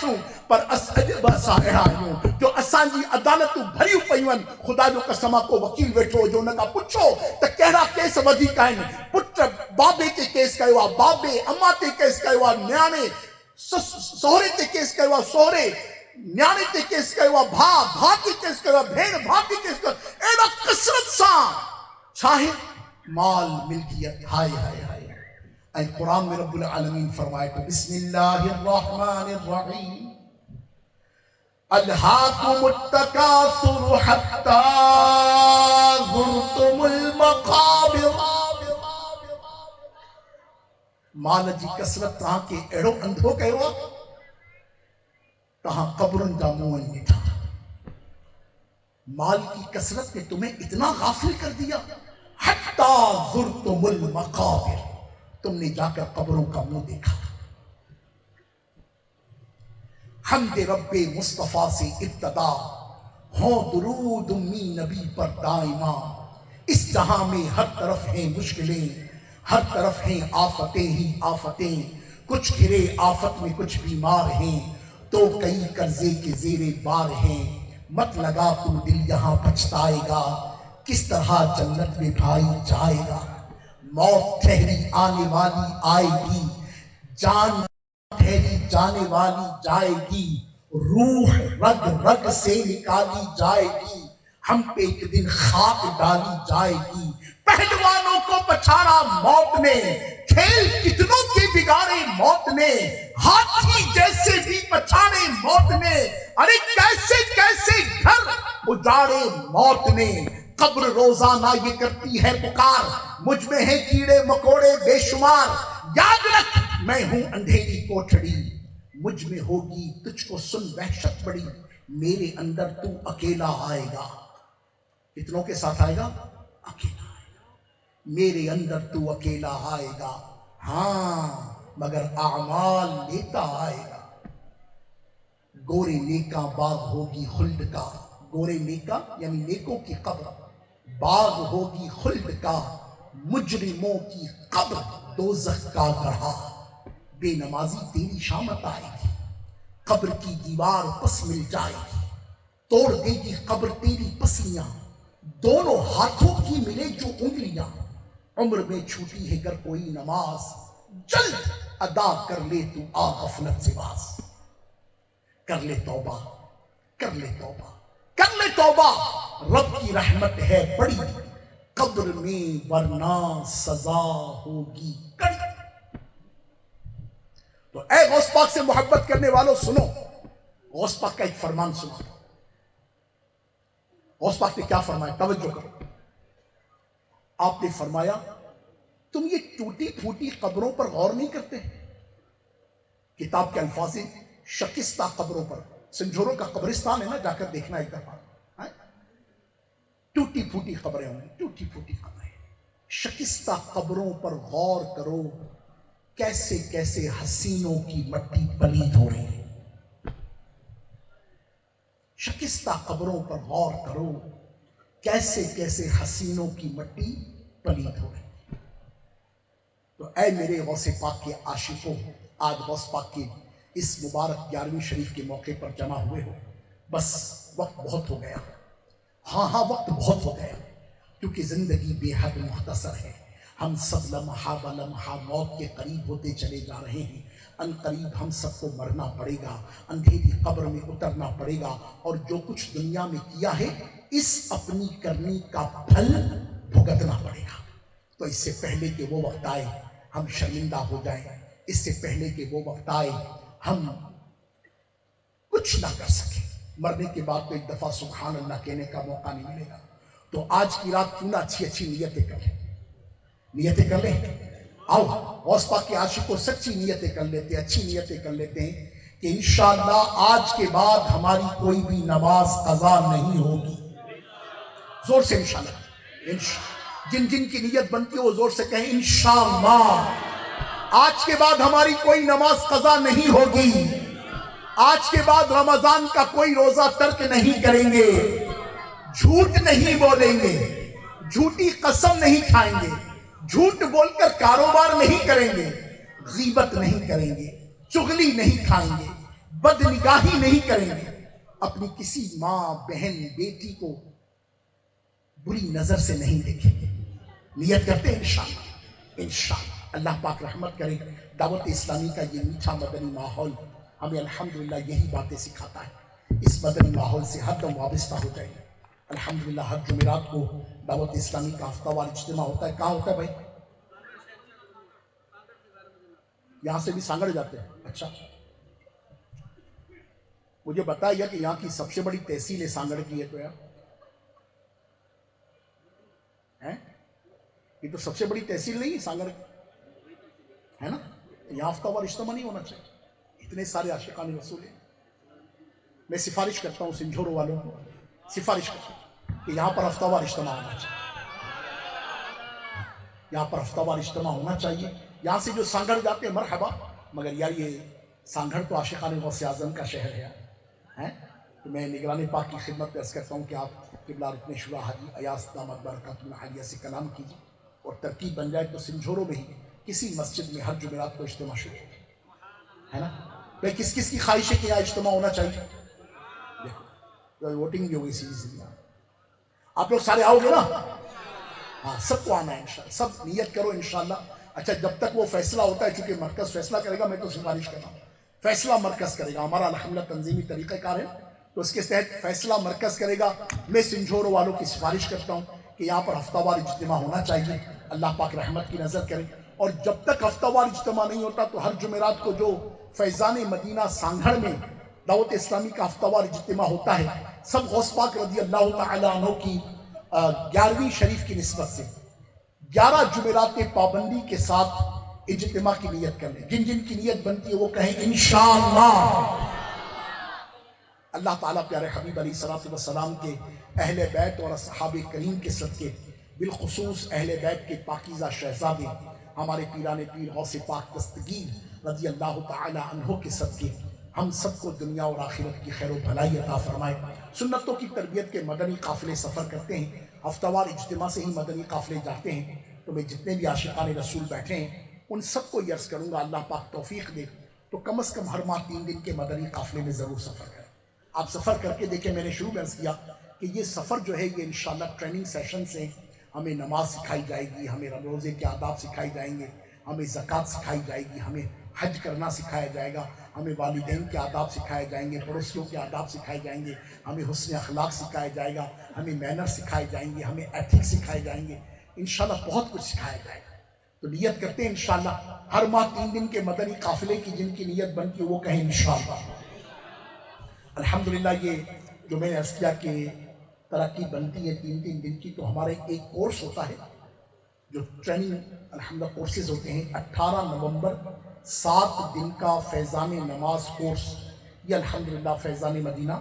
سوں پر اسجب اسا اڑا آیوں جو اسان جی عدالتوں بھریو پیون خدا جو قسمہ کو وکیل بیٹھو جو ان کا پوچھو تو کہڑا کیس وڌیک آہن پٹ بابے تے کیس کیو آ بابے اما تے کیس کیو آ نیانے سہرے تے کیس کیو آ سہرے نیانے تے کیس کیو آ بھا تے کیس کیو آ بھیڑ بھا تے کیس کیو اڑا کثرت سان چاہے مال ملکیت ہائے ہائے ہائے اے قرآن میں رب العالمین فرمائے تو بسم اللہ الرحمن الرحیم الہاکم التکاثر حتی زرتم المقابر مال جی کثرت تہاں کے اڑو اندھو کہو تہاں قبرن جا موہن نٹھا مال کی کثرت نے تمہیں اتنا غافل کر دیا حتی زرتم المقابر تم نے جا کر قبروں کا منہ دیکھا حمد رب مصطفیٰ سے ابتدا ہوں درود امی نبی پر دائمہ اس جہاں میں ہر طرف ہیں مشکلیں ہر طرف ہیں آفتیں ہی آفتیں کچھ گھرے آفت میں کچھ بیمار ہیں تو کئی قرضے کے زیر بار ہیں مت لگا تو دل یہاں پچھتائے گا کس طرح جنت میں بھائی جائے گا موت ٹھہری آنے والی آئے گی جان ٹھہری جانے والی جائے گی روح رگ رگ سے نکالی جائے گی ہم پہ ایک دن خاک ڈالی جائے گی پہلوانوں کو پچھاڑا موت نے کھیل کتنوں کے بگاڑے موت نے ہاتھی جیسے بھی پچھاڑے موت نے ارے کیسے کیسے گھر اجاڑے موت نے قبر روزانہ یہ کرتی ہے پکار مجھ میں ہیں کیڑے مکوڑے بے شمار یاد رکھ میں ہوں اندھیری کوٹھڑی مجھ میں ہوگی تجھ کو سن وحشت بڑی میرے اندر تو اکیلا آئے گا کتنوں کے ساتھ آئے گا اکیلا آئے گا میرے اندر تو اکیلا آئے گا ہاں مگر اعمال لیتا آئے گا گورے نیکاں باغ ہوگی خلد کا گورے نیکاں یعنی نیکوں کی قبر باغ ہوگی خلد کا مجرموں کی قبر دوزخ کا گڑھا بے نمازی تیری شامت آئے گی قبر کی دیوار پس مل جائے گی توڑ دے گی قبر تیری پسیاں دونوں ہاتھوں کی ملے جو انگلیاں عمر میں چھوٹی ہے گر کوئی نماز جلد ادا کر لے تو آ غفلت سے باز کر لے توبہ کر لے توبہ کر لے توبہ رب کی رحمت ہے بڑی قبر میں ورنہ سزا ہوگی کڑی تو اے غوث پاک سے محبت کرنے والوں سنو غوث پاک کا ایک فرمان سنو غوث پاک نے کیا فرمایا توجہ کرو آپ نے فرمایا تم یہ ٹوٹی پھوٹی قبروں پر غور نہیں کرتے کتاب کے الفاظ شکستہ قبروں پر سنجھوروں کا قبرستان ہے نا جا کر دیکھنا ایک دفعہ ٹوٹی پھوٹی قبریں ہوں گی ٹوٹی پھوٹی قبریں شکستہ قبروں پر غور کرو کیسے کیسے حسینوں کی مٹی پلید ہو رہی ہے شکستہ قبروں پر غور کرو کیسے کیسے حسینوں کی مٹی پلید ہو رہی ہے تو اے میرے غوث پاک کے عاشقوں آج غوث پاک کے اس مبارک 11ویں شریف کے موقع پر جمع ہوئے ہو بس وقت بہت ہو گیا ہاں وقت بہت ہو گیا کیونکہ زندگی بے حد مختصر ہے ہم سب لمحہ بلمحہ موت کے قریب ہوتے چلے جا رہے ہیں ان قریب ہم سب کو مرنا پڑے گا اندھیری قبر میں اترنا پڑے گا اور جو کچھ دنیا میں کیا ہے اس اپنی کرنی کا پھل بھگتنا پڑے گا تو اس سے پہلے کہ وہ وقت آئے ہم شرمندہ ہو جائیں اس سے پہلے کہ وہ وقت آئے ہم کچھ نہ کر سکیں مرنے کے بعد تو ایک دفعہ سبحان اللہ کہنے کا موقع نہیں ملے گا تو آج کی رات کیوں نہ اچھی نیتیں کر لیں نیتیں کر لیں آؤ غوث پاک کے عاشقوں سچی نیتیں کر لیتے ہیں اچھی نیتیں کر لیتے ہیں کہ انشاءاللہ آج کے بعد ہماری کوئی بھی نماز قضا نہیں ہوگی زور سے انشاءاللہ جن جن کی نیت بنتی ہے وہ زور سے کہیں انشاءاللہ آج کے بعد ہماری کوئی نماز قضا نہیں ہوگی آج کے بعد رمضان کا کوئی روزہ ترک نہیں کریں گے جھوٹ نہیں بولیں گے جھوٹی قسم نہیں کھائیں گے جھوٹ بول کر کاروبار نہیں کریں گے غیبت نہیں کریں گے، چغلی نہیں کھائیں گے، بدنگاہی نہیں کریں گے، اپنی کسی ماں بہن بیٹی کو بری نظر سے نہیں دیکھیں گے۔ نیت کرتے ہیں انشاءاللہ، انشاءاللہ اللہ پاک رحمت کرے۔ دعوت اسلامی کا یہ میٹھا مدنی ماحول ہمیں الحمدللہ یہی باتیں سکھاتا ہے، اس مدنی ماحول سے ہر دم وابستہ ہو جائے۔ الحمدللہ ہر جمعرات کو دعوت اسلامی کا ہفتہ وار اجتماع ہوتا ہے۔ کہاں ہوتا ہے بھائی؟ یہاں سے بھی سانگڑ جاتے ہیں؟ اچھا، مجھے بتائیے کہ یہاں کی سب سے بڑی تحصیل ہے سانگڑ کی ہے تو یار یہ تو سب سے بڑی تحصیل نہیں ہے سانگڑ ہے نا؟ یہاں ہفتہ وار اجتماع نہیں ہونا چاہیے، اتنے سارے عاشقان رسول ہیں۔ میں سفارش کرتا ہوں سنجھورو والوں کو، سفارش کرتا ہوں کہ یہاں پر ہفتہ وار اجتماع ہونا چاہیے، یہاں پر ہفتہ وار اجتماع ہونا چاہیے۔ یہاں سے جو سانگھڑ جاتے ہیں مرحبا، مگر یار یہ سانگھڑ تو عاشقان غوث اعظم کا شہر ہے۔ تو میں نگران پاک کی خدمت میں عرض کرتا ہوں کہ آپ قبلہ رکن شورا حاجی ایاز دامت برکاتہ العالیہ سے کلام کیجیے، اور ترکیب بن جائے تو سنجھورو میں ہی کسی مسجد میں ہر جمعرات کو اجتماع شروع ہے نا؟ بھائی کس کس کی خواہش ہے کہ یہاں اجتماع ہونا چاہیے؟ دیکھو ووٹنگ بھی ہوگی سیریز، آپ لوگ سارے آؤ گے نا؟ ہاں سب کو آنا ہے انشاءاللہ، سب نیت کرو انشاءاللہ۔ اچھا جب تک وہ فیصلہ ہوتا ہے، چونکہ مرکز فیصلہ کرے گا، میں تو سفارش کرتا ہوں فیصلہ مرکز کرے گا، ہمارا الحمدللہ تنظیمی طریقہ کار ہے، تو اس کے تحت فیصلہ مرکز کرے گا۔ میں سنجھورو والوں کی سفارش کرتا ہوں کہ یہاں پر ہفتہ وار اجتماع ہونا چاہیے، اللہ پاک رحمت کی نظر کرے۔ اور جب تک ہفتہ وار اجتماع نہیں ہوتا تو ہر جمعرات کو جو فیضان مدینہ سانگھڑ میں دعوت اسلامی کا ہفتہ وار اجتماع ہوتا ہے، سب غوث پاک رضی اللہ تعالیٰ عنہ کی 11ویں شریف کی نسبت سے 11 جمعرات پابندی کے ساتھ اجتماع کی نیت کر لیں۔ جن جن کی نیت بنتی ہے وہ کہیں انشاءاللہ۔ اللہ تعالیٰ پیارے حبیب علیہ السلام کے اہل بیت اور اصحاب کریم کے صدقے، بالخصوص اہل بیت کے پاکیزہ شہزادے ہمارے پیران پیر غوث پاک دستگیر رضی اللہ تعالی عنہ کے صدقے ہم سب کو دنیا اور آخرت کی خیر و بھلائی عطا فرمائے۔ سنتوں کی تربیت کے مدنی قافلے سفر کرتے ہیں، ہفتہ وار اجتماع سے ہی مدنی قافلے جاتے ہیں، تو میں جتنے بھی عاشقان رسول بیٹھے ہیں ان سب کو یہ عرض کروں گا اللہ پاک توفیق دے تو کم از کم ہر ماہ 3 دن کے مدنی قافلے میں ضرور سفر کریں۔ آپ سفر کر کے دیکھیں، میں نے شروع میں عرض کیا کہ یہ سفر جو ہے یہ انشاءاللہ ٹریننگ سیشن سے ہمیں نماز سکھائی جائے گی، ہمیں روزے کے آداب سکھائی جائیں گے، ہمیں زکوٰۃ سکھائی جائے گی، ہمیں حج کرنا سکھایا جائے گا، ہمیں والدین کے آداب سکھائے جائیں گے، پڑوسیوں کے آداب سکھائے جائیں گے، ہمیں حسن اخلاق سکھایا جائے گا، ہمیں مینر سکھائے جائیں گے، ہمیں ایتھکس سکھائے جائیں گے، انشاءاللہ بہت کچھ سکھایا جائے گا۔ تو نیت کرتے ہیں انشاءاللہ ہر ماہ 3 دن کے مدنی قافلے کی جن کی نیت بنتی ہے وہ کہیں انشاءاللہ۔ الحمدللہ یہ جو میں نے عرض کیا کہ ترقی بنتی ہے 3 دن کی، تو ہمارے ایک کورس ہوتا ہے جو ٹریننگ الحمدللہ کورسز ہوتے ہیں۔ 18 نومبر 7 دن کا فیضان نماز کورس، یہ الحمدللہ فیضان مدینہ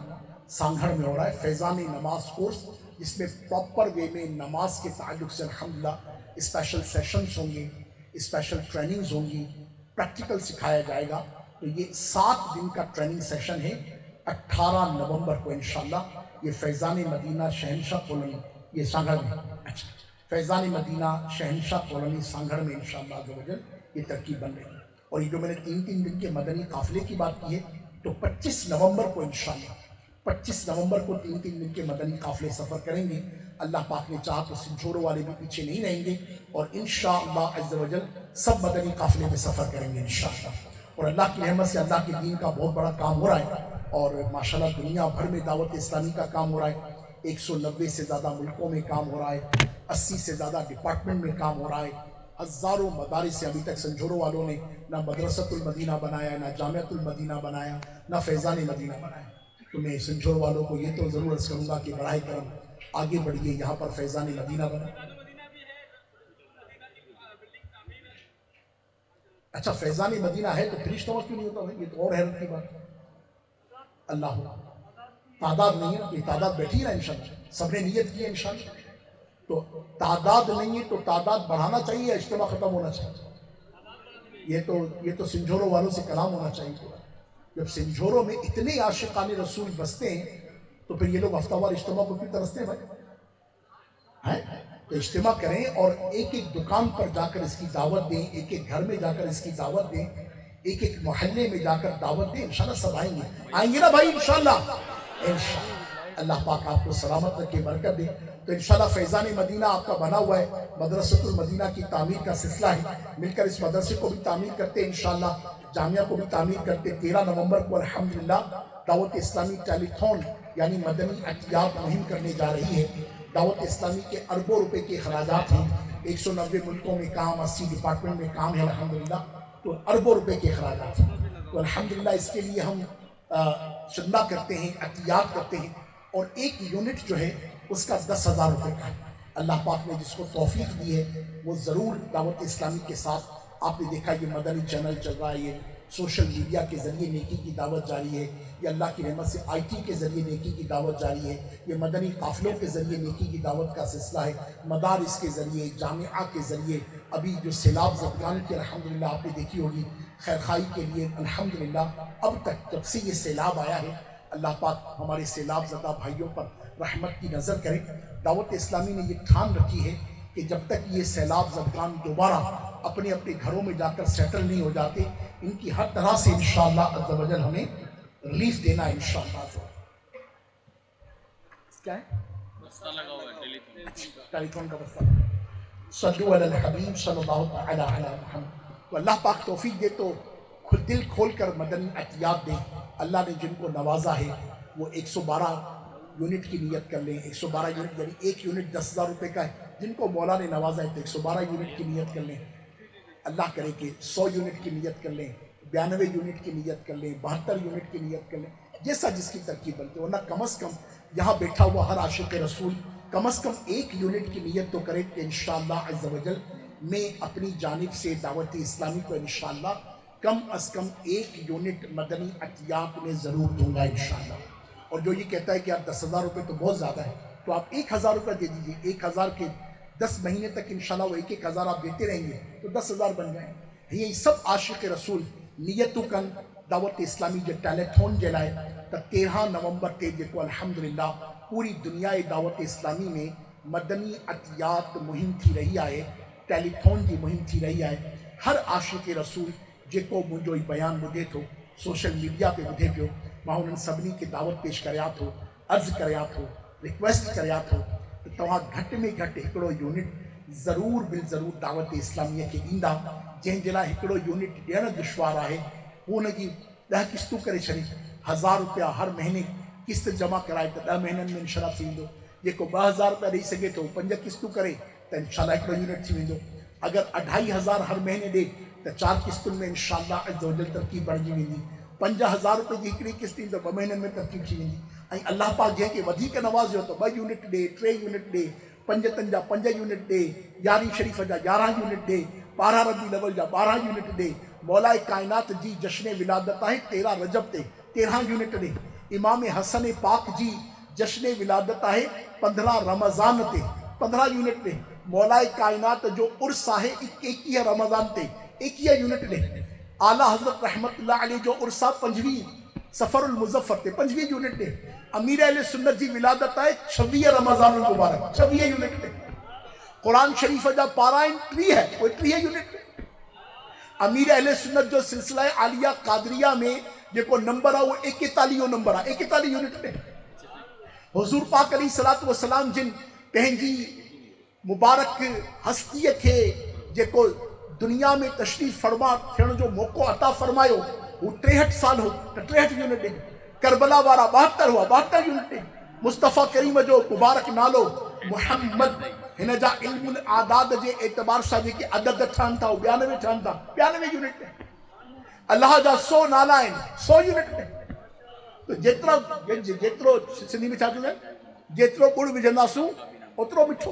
سانگھڑ میں ہو رہا ہے، فیضان نماز کورس، جس میں پراپر وے میں نماز کے تعلق سے الحمدللہ اسپیشل سیشنز ہوں گے، اسپیشل ٹریننگز ہوں گی، پریکٹیکل سکھایا جائے گا۔ تو یہ 7 دن کا ٹریننگ سیشن ہے 18 نومبر کو انشاءاللہ، یہ فیضان مدینہ شہنشاہ کالونی، یہ سانگھڑ میں، اچھا فیضان مدینہ شہنشاہ کالونی سانگھڑ میں انشاءاللہ عزوجل یہ ترکیب بن رہی ہے۔ اور یہ جو میں نے 3 دن کے مدنی قافلے کی بات کی ہے، تو 25 نومبر کو انشاءاللہ 25 نومبر کو 3 دن کے مدنی قافلے سفر کریں گے۔ اللہ پاک نے چاہا تو سنجھورو والے بھی پیچھے نہیں رہیں گے، اور انشاءاللہ عزوجل سب مدنی قافلے میں سفر کریں گے انشاءاللہ۔ اور اللہ کی رحمت سے اللہ کے دین کا بہت بڑا کام ہو رہا ہے، اور ماشاءاللہ دنیا بھر میں دعوت اسلامی کا کام ہو رہا ہے۔ 190 سے زیادہ ملکوں میں کام ہو رہا ہے، 80 سے زیادہ ڈپارٹمنٹ میں کام ہو رہا ہے، ہزاروں مدارس سے ابھی تک سنجھورو والوں نے نہ مدرسۃ المدینہ بنایا، نہ جامعۃ المدینہ بنایا، نہ فیضان مدینہ بنایا۔ تو میں سنجھورو والوں کو یہ تو ضرور عرض کروں گا کہ براہ کرم آگے بڑھیے، یہاں پر فیضان مدینہ بنا۔ اچھا فیضان مدینہ ہے تو پھر اجتماع کیوں نہیں ہوتا؟ یہ تو اور حیرت کی بات ہے۔ اللہ تعداد نہیں ہے، یہ تعداد بیٹھی ہے نا انشاءاللہ، سب نے نیت کی ہے انشاءاللہ، تو تعداد نہیں ہے تو تعداد بڑھانا چاہیے، اجتماع ختم ہونا چاہیے؟ یہ تو سنجھورو والوں سے کلام ہونا چاہیے۔ جب سنجھورو میں اتنے عاشقان رسول بستے ہیں تو پھر یہ لوگ ہفتہ وار اجتماع کو کیوں ترستے ہیں بھائی؟ تو اجتماع کریں اور ایک ایک دکان پر جا کر اس کی دعوت دیں، ایک ایک گھر میں جا کر اس کی دعوت دیں، ایک ایک محلے میں جا کر دعوت دیں، انشاءاللہ سب آئیں گے نا بھائی انشاءاللہ۔ اللہ پاک آپ کو سلامت رکھے، برکت دے۔ تو انشاءاللہ فیضان مدینہ آپ کا بنا ہوا ہے، مدرسۃ المدینہ کی تعمیر کا سلسلہ ہے، مل کر اس مدرسے کو بھی تعمیر کرتے ہیں انشاءاللہ، جامعہ کو بھی تعمیر کرتے۔ 13 نومبر کو الحمدللہ دعوت اسلامی ٹیلی تھون یعنی مدنی عطیات مہم کرنے جا رہی ہے۔ دعوت اسلامی کے اربوں روپے کے اخراجات ہیں، 190 ملکوں میں کام، 80 ڈپارٹمنٹ میں کام ہے الحمدللہ، تو اربوں روپے کے اخراجات ہیں۔ تو الحمدللہ اس کے لیے ہم چندہ کرتے ہیں، عطیات کرتے ہیں، اور ایک یونٹ جو ہے اس کا 10,000 روپے کا ہے۔ اللہ پاک نے جس کو توفیق دی ہے وہ ضرور دعوت اسلامی کے ساتھ، آپ نے دیکھا یہ مدنی چینل چل رہا ہے، یہ سوشل میڈیا کے ذریعے نیکی کی دعوت جاری ہے، یہ اللہ کی رحمت سے آئی ٹی کے ذریعے نیکی کی دعوت جاری ہے، یہ مدنی قافلوں کے ذریعے نیکی کی دعوت کا سلسلہ ہے، مدارس کے ذریعے، جامعہ کے ذریعے، ابھی جو سیلاب زدگان کی الحمدللہ آپ نے دیکھی ہوگی خیرخائی کے لیے الحمدللہ اب تک جب سے یہ سیلاب آیا ہے، اللہ پاک ہمارے سیلاب زدہ بھائیوں پر رحمت کی نظر کرے۔ دعوت اسلامی نے یہ ٹھان رکھی ہے کہ جب تک یہ سیلاب زدگان دوبارہ اپنے اپنے گھروں میں جا کر سیٹل نہیں ہو جاتے، ان کی ہر طرح سے انشاءاللہ عز و جل ہمیں ریلیف دینا ہے انشاءاللہ۔ کیا ہے؟ بستہ لگا ہوا ہے، ٹیلی فون کا بستہ۔ صلو علی الحبیب صلی اللہ علی محمد۔ تو اللہ پاک توفیق دے تو دل کھول کر مدنی عطیات دیں۔ اللہ نے جن کو نوازا ہے وہ 112 یونٹ کی نیت کر لیں، 112 یونٹ یعنی ایک یونٹ 10,000 روپے کا ہے، جن کو مولا نے نوازا ہے تو 112 یونٹ کی نیت کر لیں۔ اللہ کرے کہ 100 یونٹ کی نیت کر لیں، 92 یونٹ کی نیت کر لیں، 72 یونٹ کی نیت کر لیں، جیسا جس کی ترکیب بنتے، ورنہ کم از کم یہاں بیٹھا ہوا ہر عاشق رسول کم از کم ایک یونٹ کی نیت تو کرے کہ انشاءاللہ عز و جل میں اپنی جانب سے دعوت اسلامی کو انشاءاللہ کم از کم ایک یونٹ مدنی عطیات میں ضرور دوں گا انشاءاللہ۔ اور جو یہ کہتا ہے کہ آپ 10,000 روپے تو بہت زیادہ ہے، تو آپ 1,000 روپے دے دیجئے، 1,000 کے 10 مہینے تک انشاءاللہ وہ 1,000 آپ دیتے رہیں گے تو 10,000 بن جائیں۔ یہ سب عاشق رسول نیتو کن دعوت اسلامی جو ٹیلی تھون جلائے تا 13 نومبر تے جکو الحمدللہ پوری دنیا دعوت اسلامی میں مدنی عطیات مہم تھی رہی آئے، ٹیلی تھون کی مہم تھی رہی آئے۔ ہر عاشق رسول جکو مجھو بیان مدے تھو سوشل میڈیا پہ مدے پیو، وہاں انہوں سبنی کی دعوت پیش کریا تھو، عرض کریا تھو، ریکویسٹ کریا تھو کہ توہاں گھٹ میں گھٹ ہکڑو یونٹ ضرور بالضرور دعوت اسلامیہ کے ڈیندا، جن جلا ہکڑو یونٹ ڈینا دشوار آئے، وہ نگی 10 قسطوں کرے چھڑی، 1,000 روپیہ ہر مہینے قسط جمع کرائے تو 10 مہینن میں انشاءاللہ تھی ویندو، یہ کو 2,000 روپیہ دے سکے تو 5 قسطوں کرے تو انشاءاللہ ہکڑو یونٹ تھی ویندو، اگر 2,500 ہر مہینے دے تو 4 قسطوں میں انشاءاللہ عز و جل ترکیب بڑھ جی ویندی، 5,000 روپے کی ہکڑی قسطیں تو 2 مہینن میں ترکیب تھی ویندی۔ اللہ پاک جے کے ودھی کے نواز ہو تو 2 یونٹ دے، 3 یونٹ دے، 5 یونٹ دے، 11 شریف جا 11 یونٹ دے، 12 ربیع الاول جا 12 یونٹ دے، مولا کائنات جی جشن ولادت ہے 13 رجب تے 13 یونٹ دے، امام حسن پاک جی جشن ولادت ہے 15 رمضان تے 15 یونٹ دے، مولا کائنات جو عرص ہے 21 رمضان تے 21 یونٹ دے، اعلیٰ حضرت رحمت اللہ علیہ جو عرصہ 5ویں سفر المظفر تے 5ویں یونٹ دے، امیر اہل سنت جی ولادت ہے 26 رمضان المبارک 26 یونٹ دے، قرآن شریف جا پارائن 3 ہے وہ 3 یونٹ دے، امیر اہل سنت جو سلسلہ عالیہ قادریہ میں جیکو نمبر ہے وہ 41 نمبر ہے 41 یونٹ دے، حضور پاک علیہ السلام جن پہنجی مبارک ہستی کے جیکو دنیا میں تشریف فرما تھیڻ جو موقع عطا فرمایو وہ 63 سال ہو 63 یونٹ دے، کربلا وارا 72 ہوا 72 یونٹ دے، مصطفیٰ کریم جو مبارک نالو محمد ہن جا علم العداد جے اعتبار سا جے کہ عدد ٹھان تھا 92 ٹھان تھا 92 یونٹ دے، اللہ جا 100 نالا ہیں 100 یونٹ دے، تو جیترو سندھی میں چاہتے ہیں جیترو گڑ وجھندا سو اترو مٹھو،